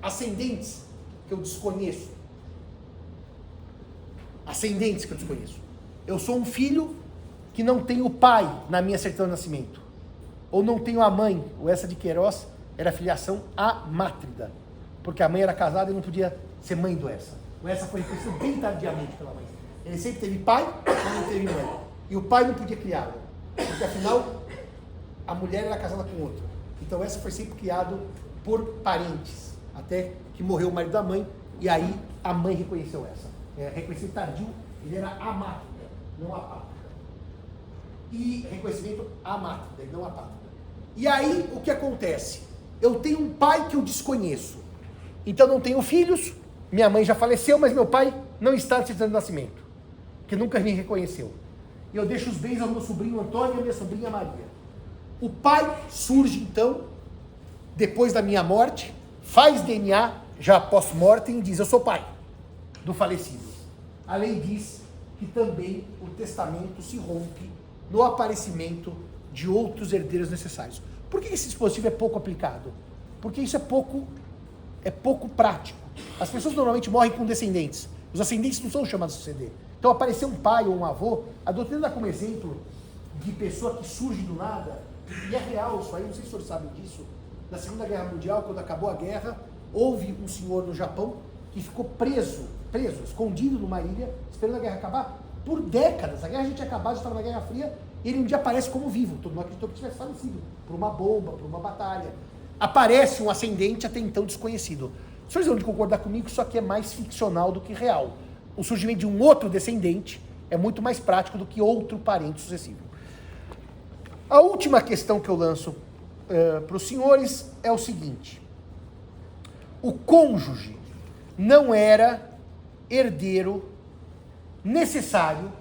ascendentes que eu desconheço. Eu sou um filho que não tenho pai na minha certidão de nascimento. Ou não tenho a mãe. O Essa de Queiroz era filiação amátrida. Porque a mãe era casada e não podia ser mãe do Essa. O Essa foi reconhecido bem tardiamente pela mãe. Ele sempre teve pai, mas não teve mãe. E o pai não podia criá-lo. Porque afinal, a mulher era casada com outro. Então Essa foi sempre criado por parentes. Até que morreu o marido da mãe. E aí a mãe reconheceu Essa. Reconhecimento tardio, ele era amátrida, não apátrida. E reconhecimento amátrida, e não apátrida. E aí o que acontece? Eu tenho um pai que eu desconheço. Então não tenho filhos. Minha mãe já faleceu, mas meu pai não está na certidão de nascimento. Que nunca me reconheceu. E eu deixo os bens ao meu sobrinho Antônio e à minha sobrinha Maria. O pai surge então, depois da minha morte, faz DNA, já pós-mortem, e diz, eu sou pai do falecido. A lei diz que também o testamento se rompe no aparecimento de outros herdeiros necessários. Por que esse dispositivo é pouco aplicado? Porque isso é pouco prático. As pessoas normalmente morrem com descendentes. Os ascendentes não são chamados a suceder. Então aparecer um pai ou um avô, a doutrina dá como exemplo de pessoa que surge do nada, e é real isso aí, não sei se os senhores sabem disso. Na Segunda Guerra Mundial, quando acabou a guerra, houve um senhor no Japão que ficou preso, escondido numa ilha, esperando a guerra acabar, por décadas. A guerra já tinha acabado, já estava na Guerra Fria, e ele um dia aparece como vivo. Todo mundo acreditou que tivesse falecido, por uma bomba, por uma batalha. Aparece um ascendente até então desconhecido. Os senhores vão concordar comigo que isso aqui é mais ficcional do que real. O surgimento de um outro descendente é muito mais prático do que outro parente sucessivo. A última questão que eu lanço para os senhores é o seguinte. O cônjuge não era herdeiro necessário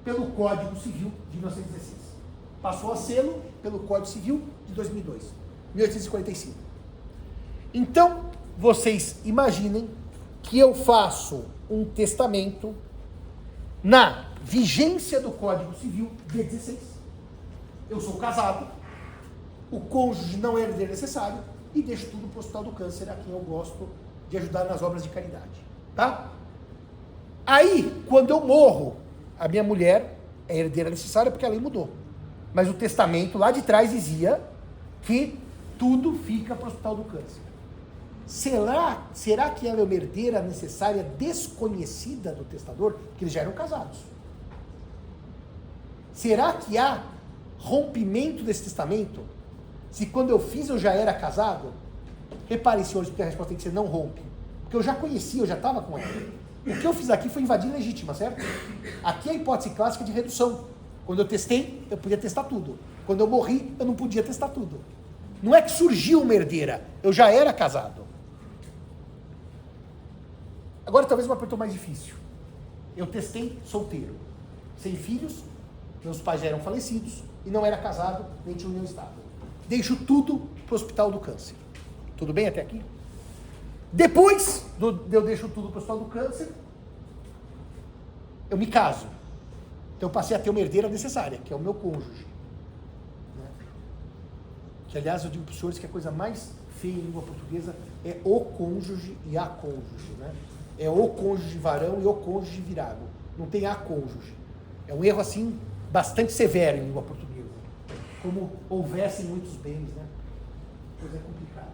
pelo Código Civil de 1916. Passou a sê-lo pelo Código Civil de 2002, 1845. Então, vocês imaginem que eu faço um testamento na vigência do Código Civil de 16. Eu sou casado, o cônjuge não é herdeiro necessário e deixo tudo para o Hospital do Câncer, a quem eu gosto de ajudar nas obras de caridade. Tá? Aí, quando eu morro, a minha mulher é herdeira necessária porque a lei mudou. Mas o testamento lá de trás dizia que tudo fica para o Hospital do Câncer. Será que ela é uma herdeira necessária desconhecida do testador? Porque eles já eram casados. Será que há rompimento desse testamento? Se quando eu fiz eu já era casado? Reparem, senhores, porque a resposta tem que ser não rompe. Porque eu já conhecia, eu já estava com ela. O que eu fiz aqui foi invadir legítima, certo? Aqui é a hipótese clássica de redução. Quando eu testei, eu podia testar tudo. Quando eu morri, eu não podia testar tudo. Não é que surgiu uma herdeira, eu já era casado. Agora talvez uma pergunta mais difícil. Eu testei solteiro, sem filhos, meus pais já eram falecidos, e não era casado, nem tinha união estável. Deixo tudo para o Hospital do Câncer. Tudo bem até aqui? Depois de eu deixo tudo para o Hospital do Câncer, eu me caso. Então eu passei a ter uma herdeira necessária, que é o meu cônjuge. Né? Que aliás eu digo para os senhores que a coisa mais feia em língua portuguesa é o cônjuge e a cônjuge. Né? É o cônjuge varão e o cônjuge virago. Não tem a cônjuge. É um erro assim bastante severo em língua portuguesa. Como houvessem muitos bens, né? Coisa complicada.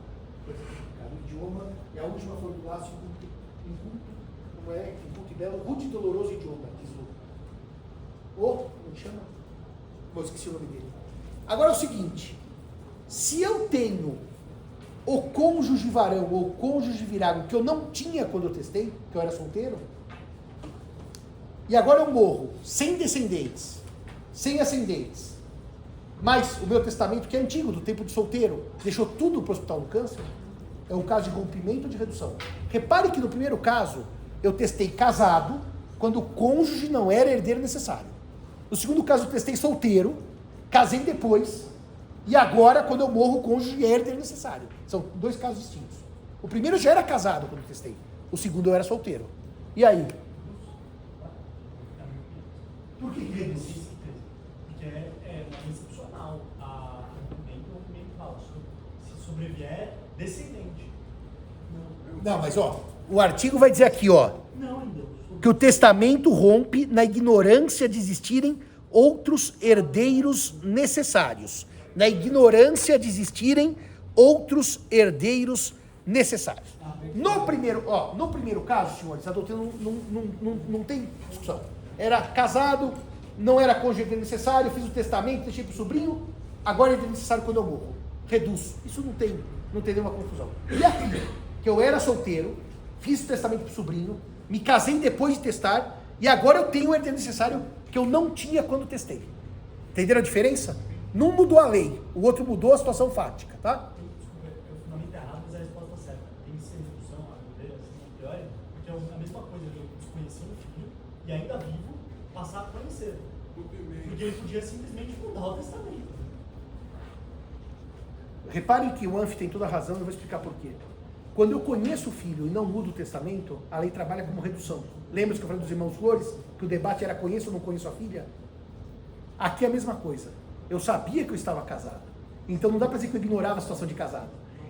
O idioma é a última flor do laço inculto, como é? Inculto e belo, rude e doloroso idioma, diz como chama? Eu esqueci o nome dele. Agora é o seguinte, se eu tenho o cônjuge varão ou o cônjuge virago que eu não tinha quando eu testei, que eu era solteiro, e agora eu morro sem descendentes, sem ascendentes, mas o meu testamento, que é antigo, do tempo de solteiro, deixou tudo para o Hospital do Câncer, é um caso de rompimento ou de redução. Repare que no primeiro caso, eu testei casado, quando o cônjuge não era herdeiro necessário. No segundo caso, eu testei solteiro, casei depois, e agora, quando eu morro, o cônjuge é herdeiro necessário. São dois casos distintos. O primeiro já era casado quando eu testei. O segundo eu era solteiro. E aí? Por que reduz? Porque é excepcional. Rompimento falso. Se sobrevier, descendente. Não, mas ó, o artigo vai dizer aqui, ó. Não, ainda. que o testamento rompe na ignorância de existirem outros herdeiros necessários. Na ignorância de existirem outros herdeiros necessários. No primeiro caso, senhores, a doutrina não tem discussão. Era casado, não era cônjuge necessário, fiz o testamento, deixei para o sobrinho, agora é necessário quando eu morro. Reduz. Isso não tem nenhuma confusão. E aqui, que eu era solteiro, fiz o testamento para o sobrinho, me casei depois de testar, e agora eu tenho o herdeiro necessário que eu não tinha quando testei. Entenderam a diferença? Um mudou a lei, o outro mudou a situação fática, tá? Desculpa, eu fundamento errado, mas é a resposta certa. Tem que ser discussão, a ver, assim, teórica, porque é a mesma coisa de eu desconhecer um filho e ainda vivo, passar a conhecer. Porque ele podia simplesmente mudar o testamento. Reparem que o Anf tem toda a razão, eu vou explicar por quê. Quando eu conheço o filho e não mudo o testamento, a lei trabalha como redução. Lembra que eu falei dos irmãos Flores? Que o debate era conheço ou não conheço a filha? Aqui é a mesma coisa. Eu sabia que eu estava casado. Então não dá para dizer que eu ignorava a situação de casado.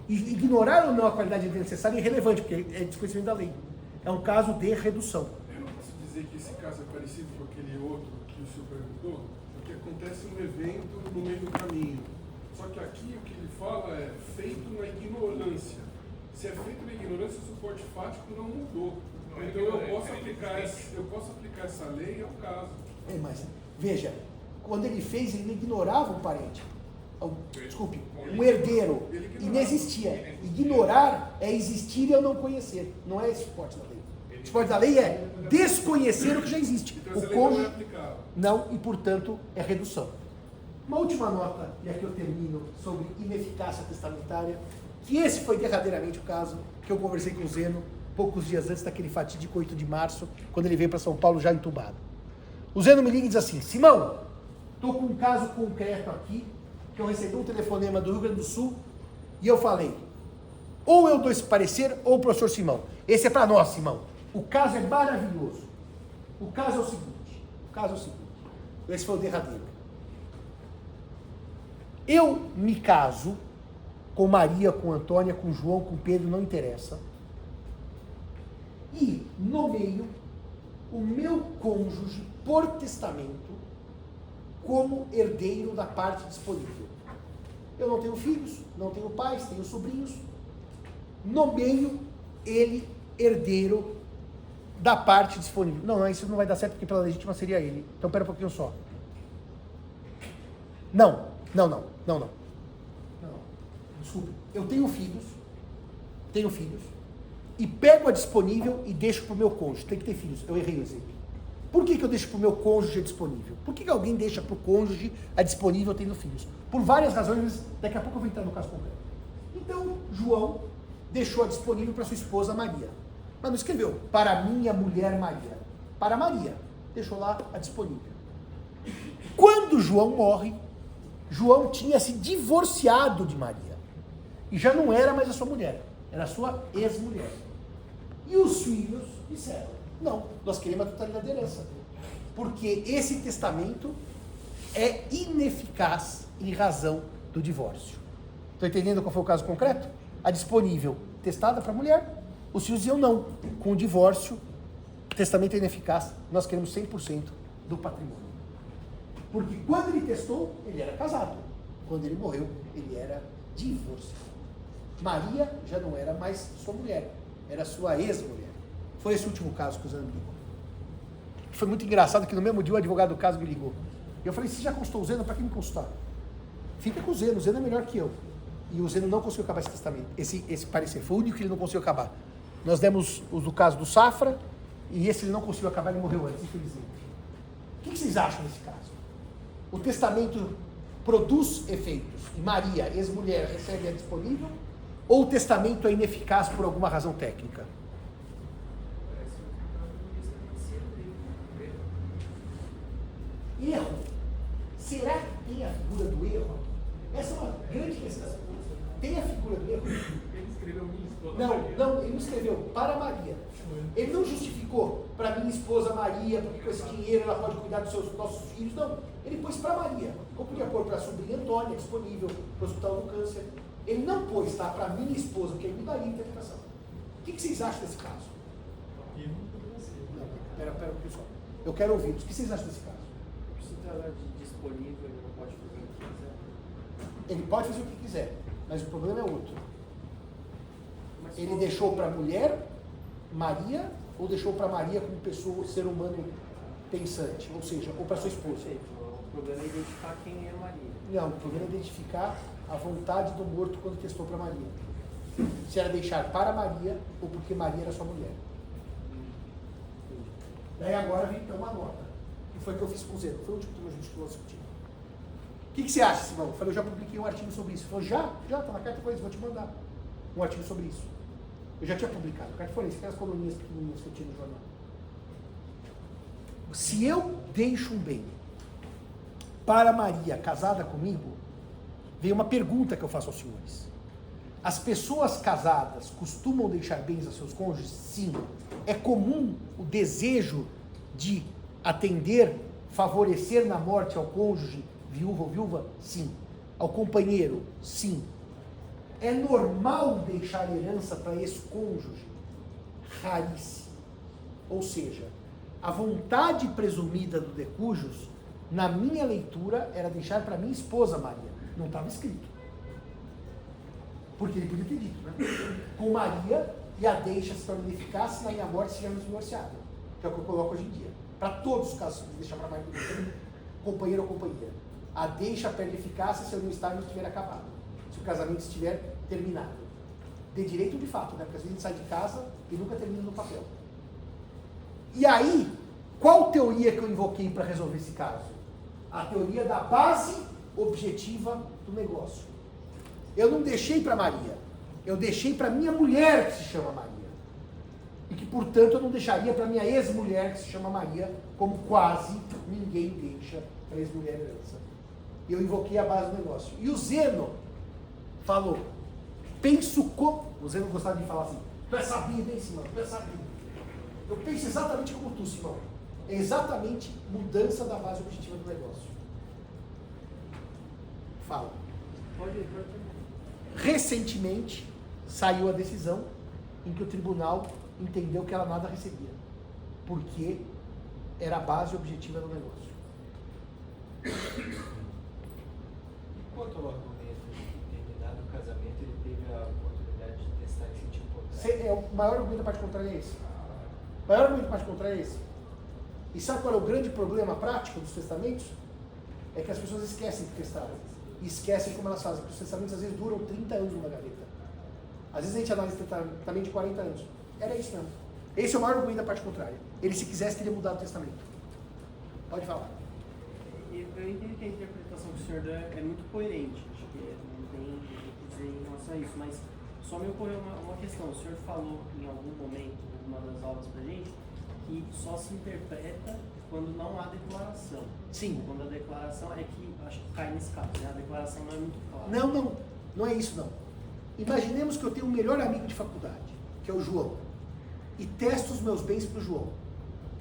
E ignorar ou não a qualidade necessária é irrelevante, porque é desconhecimento da lei. É um caso de redução. Eu não posso dizer que esse caso é parecido com aquele outro que o senhor perguntou, porque acontece um evento no meio do caminho. Só que aqui o que ele fala é feito na ignorância. Se é feito na ignorância, o suporte fático não mudou. Então eu posso aplicar essa lei ao caso. Mas, veja, quando ele fez, ele ignorava um parente. Desculpe, um herdeiro. E não existia. Ignorar é existir e eu não conhecer. Não é esse suporte da lei. O suporte da lei é desconhecer o que já existe. Então essa O lei não é cônjuge aplicável. não, e portanto é redução. Uma última nota, e aqui eu termino, sobre ineficácia testamentária, que esse foi derradeiramente o caso que eu conversei com o Zeno poucos dias antes daquele fatídico 8 de março, quando ele veio para São Paulo já entubado. O Zeno me liga e diz assim: Simão, estou com um caso concreto aqui, que eu recebi um telefonema do Rio Grande do Sul, e eu falei, ou eu dou esse parecer, ou o professor Simão. Esse é para nós, Simão. O caso é maravilhoso. O caso é o seguinte, esse foi o derradeiro. Eu me caso com Maria, com Antônia, com João, com Pedro, não interessa. E nomeio o meu cônjuge por testamento como herdeiro da parte disponível. Eu não tenho filhos, não tenho pais, tenho sobrinhos. Nomeio ele herdeiro da parte disponível. Não, isso não vai dar certo porque pela legítima seria ele. Então pera um pouquinho só. Não. Desculpe. Eu tenho filhos, e pego a disponível e deixo para o meu cônjuge. Tem que ter filhos. Eu errei o exemplo. Por que eu deixo para o meu cônjuge a disponível? Por que alguém deixa para o cônjuge a disponível tendo filhos? Por várias razões, daqui a pouco eu vou entrar no caso concreto. Então, João deixou a disponível para sua esposa Maria. Mas não escreveu para minha mulher Maria. Para Maria. Deixou lá a disponível. Quando João morre, João tinha se divorciado de Maria. E já não era mais a sua mulher. Era a sua ex-mulher. E os filhos disseram, não, nós queremos a totalidade da herança. Porque esse testamento é ineficaz em razão do divórcio. Estão entendendo qual foi o caso concreto? A disponível, testada para a mulher. Os filhos diziam não. Com o divórcio, o testamento é ineficaz. Nós queremos 100% do patrimônio. Porque quando ele testou, ele era casado. Quando ele morreu, ele era divorciado. Maria já não era mais sua mulher, era sua ex-mulher. Foi esse último caso que o Zeno me ligou. Foi muito engraçado que no mesmo dia o advogado do caso me ligou. E eu falei, se já consultou o Zeno, para que me consultar? Fica com o Zeno é melhor que eu. E o Zeno não conseguiu acabar esse testamento, esse parecer. Foi o único que ele não conseguiu acabar. Nós demos o do caso do Safra, e esse ele não conseguiu acabar, ele morreu antes, infelizmente. O que vocês acham nesse caso? O testamento produz efeitos, e Maria, ex-mulher, recebe a disponível, ou o testamento é ineficaz por alguma razão técnica? Erro. Será que tem a figura do erro? Essa é uma grande questão. Tem a figura do erro? Ele escreveu minha esposa. Não, ele não escreveu para Maria. Ele não justificou para minha esposa Maria, porque com esse dinheiro ela pode cuidar dos nossos filhos. Não, ele pôs para Maria. Ou podia pôr para a sobrinha Antônia, disponível para o Hospital do Câncer. Ele não pôs, tá, para minha esposa, porque aí mudaria a interpretação. O que vocês acham desse caso? porque não poderia ser. Não, pera, pessoal. Eu quero ouvir. O que vocês acham desse caso? Se tratar de disponível, ele não pode fazer o que quiser. Ele pode fazer o que quiser, mas o problema é outro. Mas Ele deixou para a mulher, Maria, ou deixou para Maria como pessoa, ser humano pensante? Ou seja, ou para sua esposa? Perfeito. O problema é identificar quem é Maria. Não, o problema é identificar a vontade do morto quando testou para Maria. Se era deixar para Maria ou porque Maria era sua mulher. Daí agora vem então uma nota. Que foi que eu fiz com o Zeno. Foi o último que a gente falou discutindo. O que você acha, Simão? Eu falei, eu já publiquei um artigo sobre isso. Ele falou, já, tá na carta forense, vou te mandar um artigo sobre isso. Eu já tinha publicado. A carta forense, aquelas coluninhas pequenininhas que eu tinha no jornal. Se eu deixo um bem para Maria casada comigo, vem uma pergunta que eu faço aos senhores. As pessoas casadas costumam deixar bens a seus cônjuges? Sim. É comum o desejo de atender, favorecer na morte ao cônjuge, viúva ou viúva? Sim. Ao companheiro? Sim. É normal deixar herança para esse cônjuge? Raríssimo. Ou seja, a vontade presumida do decujus, na minha leitura, era deixar para minha esposa Maria. Não estava escrito. Porque ele podia ter dito, né? Com Maria, e a deixa se torna ineficaz se na minha morte estivermos divorciados. Que é o que eu coloco hoje em dia. Para todos os casos, deixar para Maria, companheiro ou companheira. A deixa perde eficácia se eu não estar e não estiver acabado. Se o casamento estiver terminado. De direito de fato, né? Porque às vezes a gente sai de casa e nunca termina no papel. E aí, qual teoria que eu invoquei para resolver esse caso? A teoria da base objetiva do negócio. Eu não deixei para Maria, eu deixei para minha mulher que se chama Maria. E que, portanto, eu não deixaria para minha ex-mulher que se chama Maria, como quase ninguém deixa para ex-mulher herança. E eu invoquei a base do negócio. E o Zeno falou, penso como... O Zeno gostava de falar assim, tu é sabido, hein, Simão? Tu é sabido. Eu penso exatamente como tu, Simão. É exatamente mudança da base objetiva do negócio. Fala. Pode. Recentemente saiu a decisão em que o tribunal entendeu que ela nada recebia, porque era a base objetiva do negócio. Quanto ao argumento de que, terminado o casamento, ele teve a oportunidade de testar e sentir um contrário? O maior argumento da parte contrária é esse. O maior argumento da parte contrária é esse. E sabe qual é o grande problema prático dos testamentos? É que as pessoas esquecem de testar. E esquecem como elas fazem. Porque os testamentos às vezes duram 30 anos numa gaveta. Às vezes a gente analisa também de 40 anos. Era isso mesmo. Esse é o maior argumento da parte contrária. Ele, se quisesse, teria mudado o testamento. Pode falar. Eu entendo que a interpretação do senhor é muito coerente. Acho que não tem o que dizer em relação a isso. Mas só me ocorreu uma questão. O senhor falou em algum momento, em uma das aulas pra gente, que só se interpreta quando não há declaração. Sim. Quando a declaração é que, acho que cai nesse caso, né? A declaração não é muito clara. Não é isso não. Imaginemos que eu tenho um melhor amigo de faculdade, que é o João, e testo os meus bens para o João,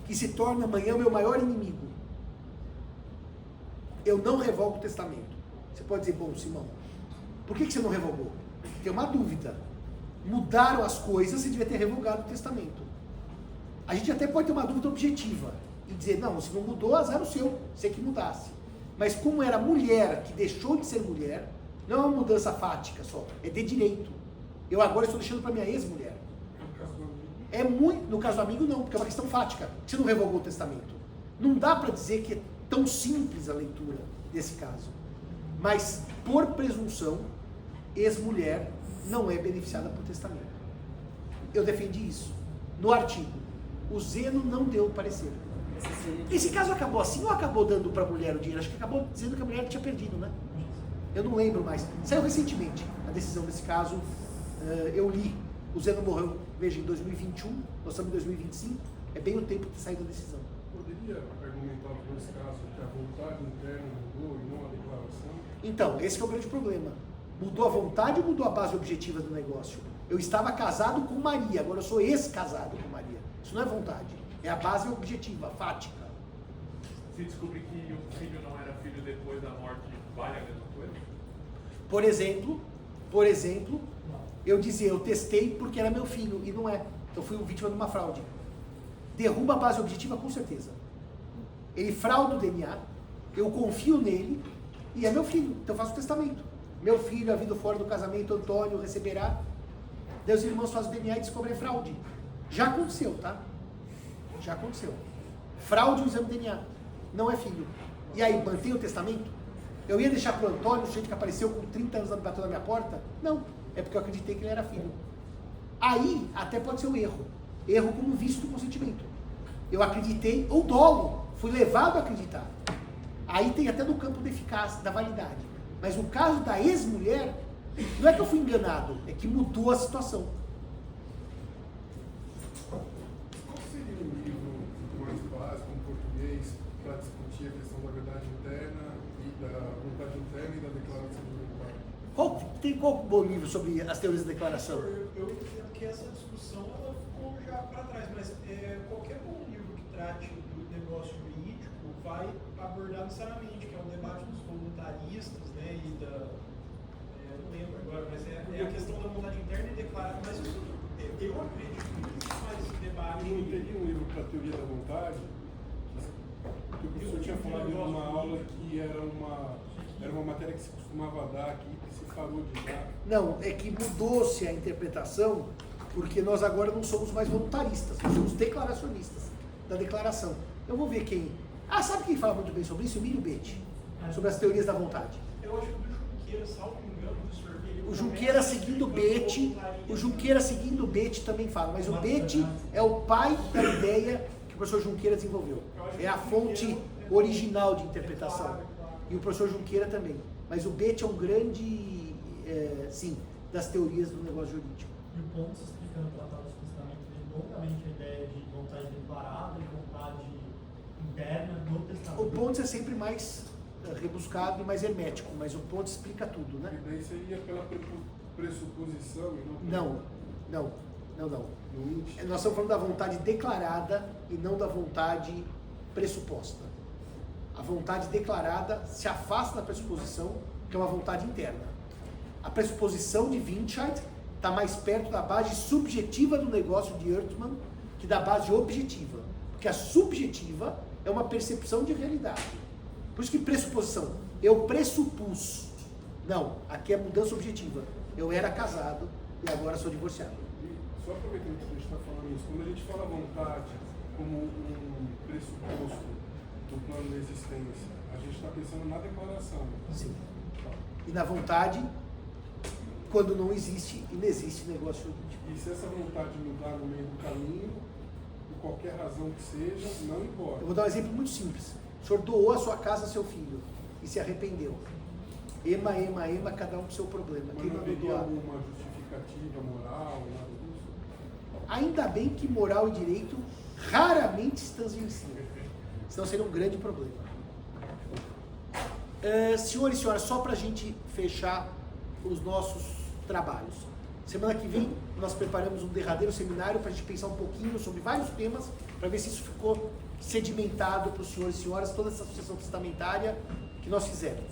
que se torna amanhã o meu maior inimigo. Eu não revogo o testamento. Você pode dizer, bom, Simão, por que você não revogou? Tem uma dúvida. Mudaram as coisas, você devia ter revogado o testamento. A gente até pode ter uma dúvida objetiva e dizer, não, se não mudou, azar o seu, você que mudasse. Mas como era mulher que deixou de ser mulher, não é uma mudança fática só, é de direito. Eu agora estou deixando para minha ex-mulher. É muito, no caso do amigo não, porque é uma questão fática. Você não revogou o testamento. Não dá para dizer que é tão simples a leitura desse caso. Mas, por presunção, ex-mulher não é beneficiada por testamento. Eu defendi isso no artigo. O Zeno não deu o parecer. Esse caso acabou assim ou acabou dando para a mulher o dinheiro? Acho que acabou dizendo que a mulher tinha perdido, né? Eu não lembro mais. Saiu recentemente a decisão desse caso. Eu li. O Zeno morreu, veja, em 2021. Nós estamos em 2025. É bem o tempo de sair da decisão. Poderia argumentar por esse caso que a vontade interna mudou e não a declaração? Então, esse que é o grande problema. Mudou a vontade ou mudou a base objetiva do negócio? Eu estava casado com Maria, agora eu sou ex-casado com Maria. Isso não é vontade, é a base objetiva, fática. Se descobrir que o filho não era filho depois da morte, vale a mesma coisa? Por exemplo, eu dizer, eu testei porque era meu filho, e não é. Eu fui vítima de uma fraude. derruba a base objetiva com certeza. Ele frauda o DNA, eu confio nele e é meu filho, então eu faço o testamento. Meu filho, havido fora do casamento, Antônio, receberá. Daí os irmãos fazem o DNA e descobrem fraude. Já aconteceu, tá? Já aconteceu. Fraude no exame de DNA. Não é filho. E aí, mantém o testamento? Eu ia deixar pro Antônio, o jeito que apareceu com 30 anos batendo na minha porta? Não. É porque eu acreditei que ele era filho. Aí, até pode ser um erro. Erro como vício do consentimento. Eu acreditei, ou dolo. Fui levado a acreditar. Aí tem até no campo da eficácia, da validade. Mas no caso da ex-mulher, não é que eu fui enganado, é que mudou a situação. Qual seria um livro mais básico, em português, para discutir a questão da verdade interna e da vontade interna e da declaração de vontade? Tem qual bom livro sobre as teorias da declaração? Eu entendo que essa discussão ela ficou já para trás, mas qualquer bom livro que trate do negócio jurídico vai abordar necessariamente, que é o debate dos voluntaristas, né, e da... não lembro agora, mas é a questão da vontade interna e declarada, mas eu acredito que isso faz debate... Eu não teria um livro para a teoria da vontade, porque o professor tinha falado em uma aula que era uma matéria que se costumava dar aqui, que se parou de dar. Não, é que mudou-se a interpretação, porque nós agora não somos mais voluntaristas, nós somos declaracionistas da declaração. Eu vou ver quem... sabe quem fala muito bem sobre isso? O Emílio Betti, sobre as teorias da vontade. Eu acho que o Junqueira, salvo engano, o Junqueira seguindo o Betti também fala, mas o Betti é o pai da ideia que o professor Junqueira desenvolveu. É a fonte original de interpretação. E o professor Junqueira também. Mas o Betti é um grande, sim, das teorias do negócio jurídico. E o Pontes, explicando o Tratado do Testamento, tem longamente a ideia de vontade declarada e vontade interna no testamento. O Pontes é sempre mais rebuscado e mais hermético, mas o Pontes explica tudo, né? E daí seria pela pressuposição e não Não. no índice. Nós estamos falando da vontade declarada e não da vontade pressuposta. A vontade declarada se afasta da pressuposição, que é uma vontade interna. A pressuposição de Windscheid está mais perto da base subjetiva do negócio de Ertmann que da base objetiva. Porque a subjetiva é uma percepção de realidade. Por isso que pressuposição, eu pressupus. Não, aqui é mudança objetiva. Eu era casado e agora sou divorciado. E só aproveitando que a gente está falando isso, quando a gente fala vontade como um pressuposto do plano de existência, a gente está pensando na declaração. Sim. E na vontade, quando não existe, inexiste negócio jurídico. E se essa vontade mudar no meio do caminho, por qualquer razão que seja, não importa. Eu vou dar um exemplo muito simples. O senhor doou a sua casa ao seu filho e se arrependeu. Ema, cada um com o seu problema. Mas Quem não mandou haveria doar? alguma justificativa moral, nada disso? Ainda bem que moral e direito raramente se tangenciam. Senão seria um grande problema. Senhores e senhoras, só para a gente fechar os nossos trabalhos. Semana que vem nós preparamos um derradeiro seminário para a gente pensar um pouquinho sobre vários temas, para ver se isso ficou sedimentado para os senhores e senhoras, toda essa sucessão testamentária que nós fizemos.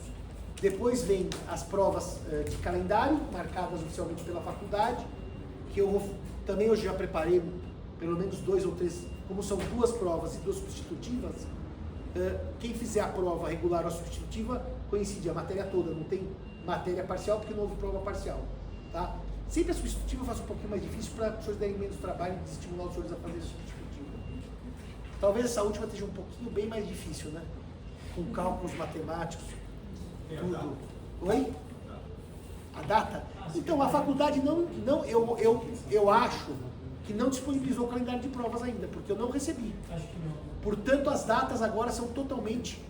Depois vem as provas de calendário, marcadas oficialmente pela faculdade, que também hoje já preparei pelo menos 2 ou 3, como são 2 provas e 2 substitutivas, quem fizer a prova regular ou substitutiva coincide a matéria toda, não tem matéria parcial porque não houve prova parcial. Tá? Sempre a substitutiva eu faço um pouquinho mais difícil para os senhores derem menos trabalho e estimular os senhores a fazer a substitutiva. Talvez essa última esteja um pouquinho bem mais difícil, né? Com cálculos matemáticos, tudo. Oi? A data? Então, a faculdade eu acho que não disponibilizou o calendário de provas ainda, porque eu não recebi. Acho que não. Portanto, as datas agora são totalmente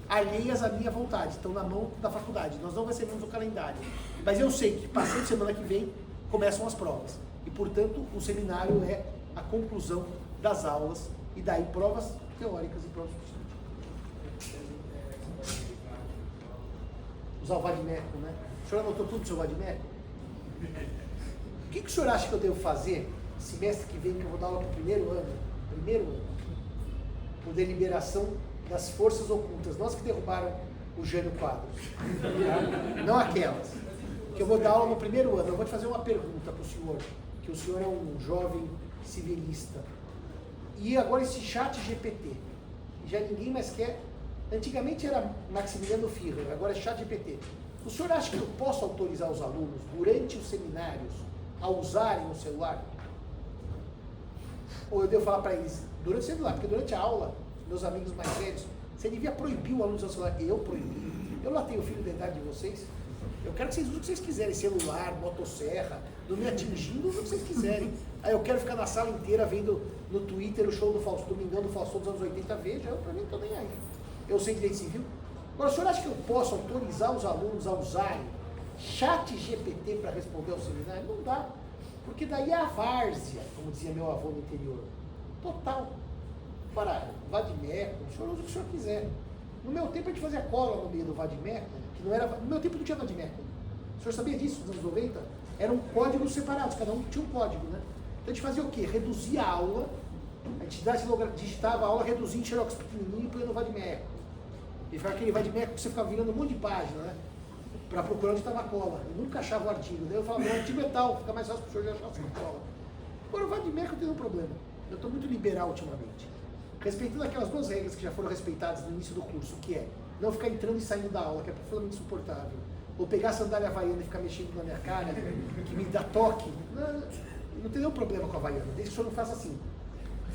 alheias à minha vontade, estão na mão da faculdade. Nós não recebemos o calendário. Mas eu sei que, passando semana que vem, começam as provas. E, portanto, o seminário é a conclusão das aulas, e daí provas teóricas e provas substitutivas. Usar o vadimeco, né? O senhor anotou tudo do seu vadimeco? O que o senhor acha que eu devo fazer semestre que vem, que eu vou dar aula para o primeiro ano, por deliberação das forças ocultas, nós que derrubaram o Jânio Quadros, tá? Não aquelas, que eu vou dar aula no primeiro ano. Eu vou te fazer uma pergunta para o senhor, que o senhor é um jovem civilista. E agora esse chat GPT, já ninguém mais quer. Antigamente era Maximiliano Firrer, agora é chat GPT. O senhor acha que eu posso autorizar os alunos, durante os seminários, a usarem o celular? Ou eu devo falar para eles, durante o celular, porque durante a aula, meus amigos mais velhos, você devia proibir o aluno de usar o celular. Eu proibi. Eu lá tenho filho da idade de vocês. Eu quero que vocês usem o que vocês quiserem, celular, motosserra, não me atingindo, usem o que vocês quiserem. Aí eu quero ficar na sala inteira vendo no Twitter o show do Faustão, Domingão do Faustão dos anos 80, veja, eu pra mim não tô nem aí. Eu sei direito civil. Agora, o senhor acha que eu posso autorizar os alunos a usarem chat GPT para responder ao seminário? Não dá. Porque daí é a várzea, como dizia meu avô no interior. Total. Para vadimeco, o senhor usa o que o senhor quiser. No meu tempo a gente fazia cola no meio do vadimeco, que não era. No meu tempo não tinha vadimeco. O senhor sabia disso, nos anos 90? Eram códigos separados, cada um tinha um código, né? Então a gente fazia o quê? Reduzia a aula, a gente digitava a aula, reduzia em xerox pequenininho e punha no vadimeco. E ficava aquele vadimeco que você ficava virando um monte de página, né? Para procurar onde estava a cola. Eu nunca achava o artigo. Daí eu falava, o artigo é tal, fica mais fácil para o senhor achar a sua cola. Agora o vadimeco eu tenho um problema. Eu estou muito liberal ultimamente. Respeitando aquelas duas regras que já foram respeitadas no início do curso, que é não ficar entrando e saindo da aula, que é profundamente insuportável. Ou pegar a sandália havaiana e ficar mexendo na minha cara, que me dá toque. Não tem nenhum problema com a havaiana, desde que o senhor não faça assim.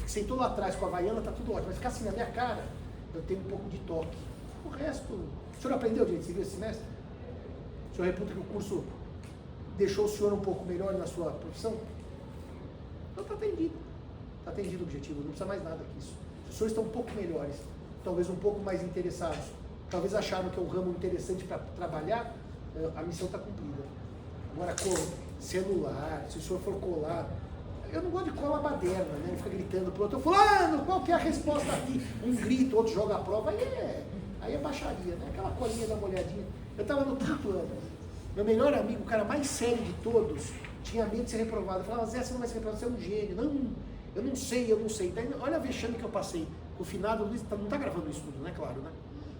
Sentou lá atrás com a havaiana, tá tudo ótimo. Mas ficar assim na minha cara, eu tenho um pouco de toque. O resto, o senhor aprendeu direito civil esse semestre? O senhor reputa que o curso deixou o senhor um pouco melhor na sua profissão? Então está atendido. Está atendido o objetivo, não precisa mais nada que isso. Os senhores estão um pouco melhores, talvez um pouco mais interessados, talvez acharam que é um ramo interessante para trabalhar, a missão está cumprida. Agora, com celular, se o senhor for colar, eu não gosto de cola baderna, né? Ele fica gritando pro outro, fulano, qual que é a resposta aqui? Um grita, outro joga a prova, aí é baixaria, né? Aquela colinha da molhadinha. Eu estava no 5º ano, meu melhor amigo, o cara mais sério de todos, tinha medo de ser reprovado. Eu falava, Zé, você não vai ser reprovado, você é um gênio. Não, eu não sei. Daí, olha a vexame que eu passei. O finado Luiz, não está gravando isso tudo, né? Claro, né?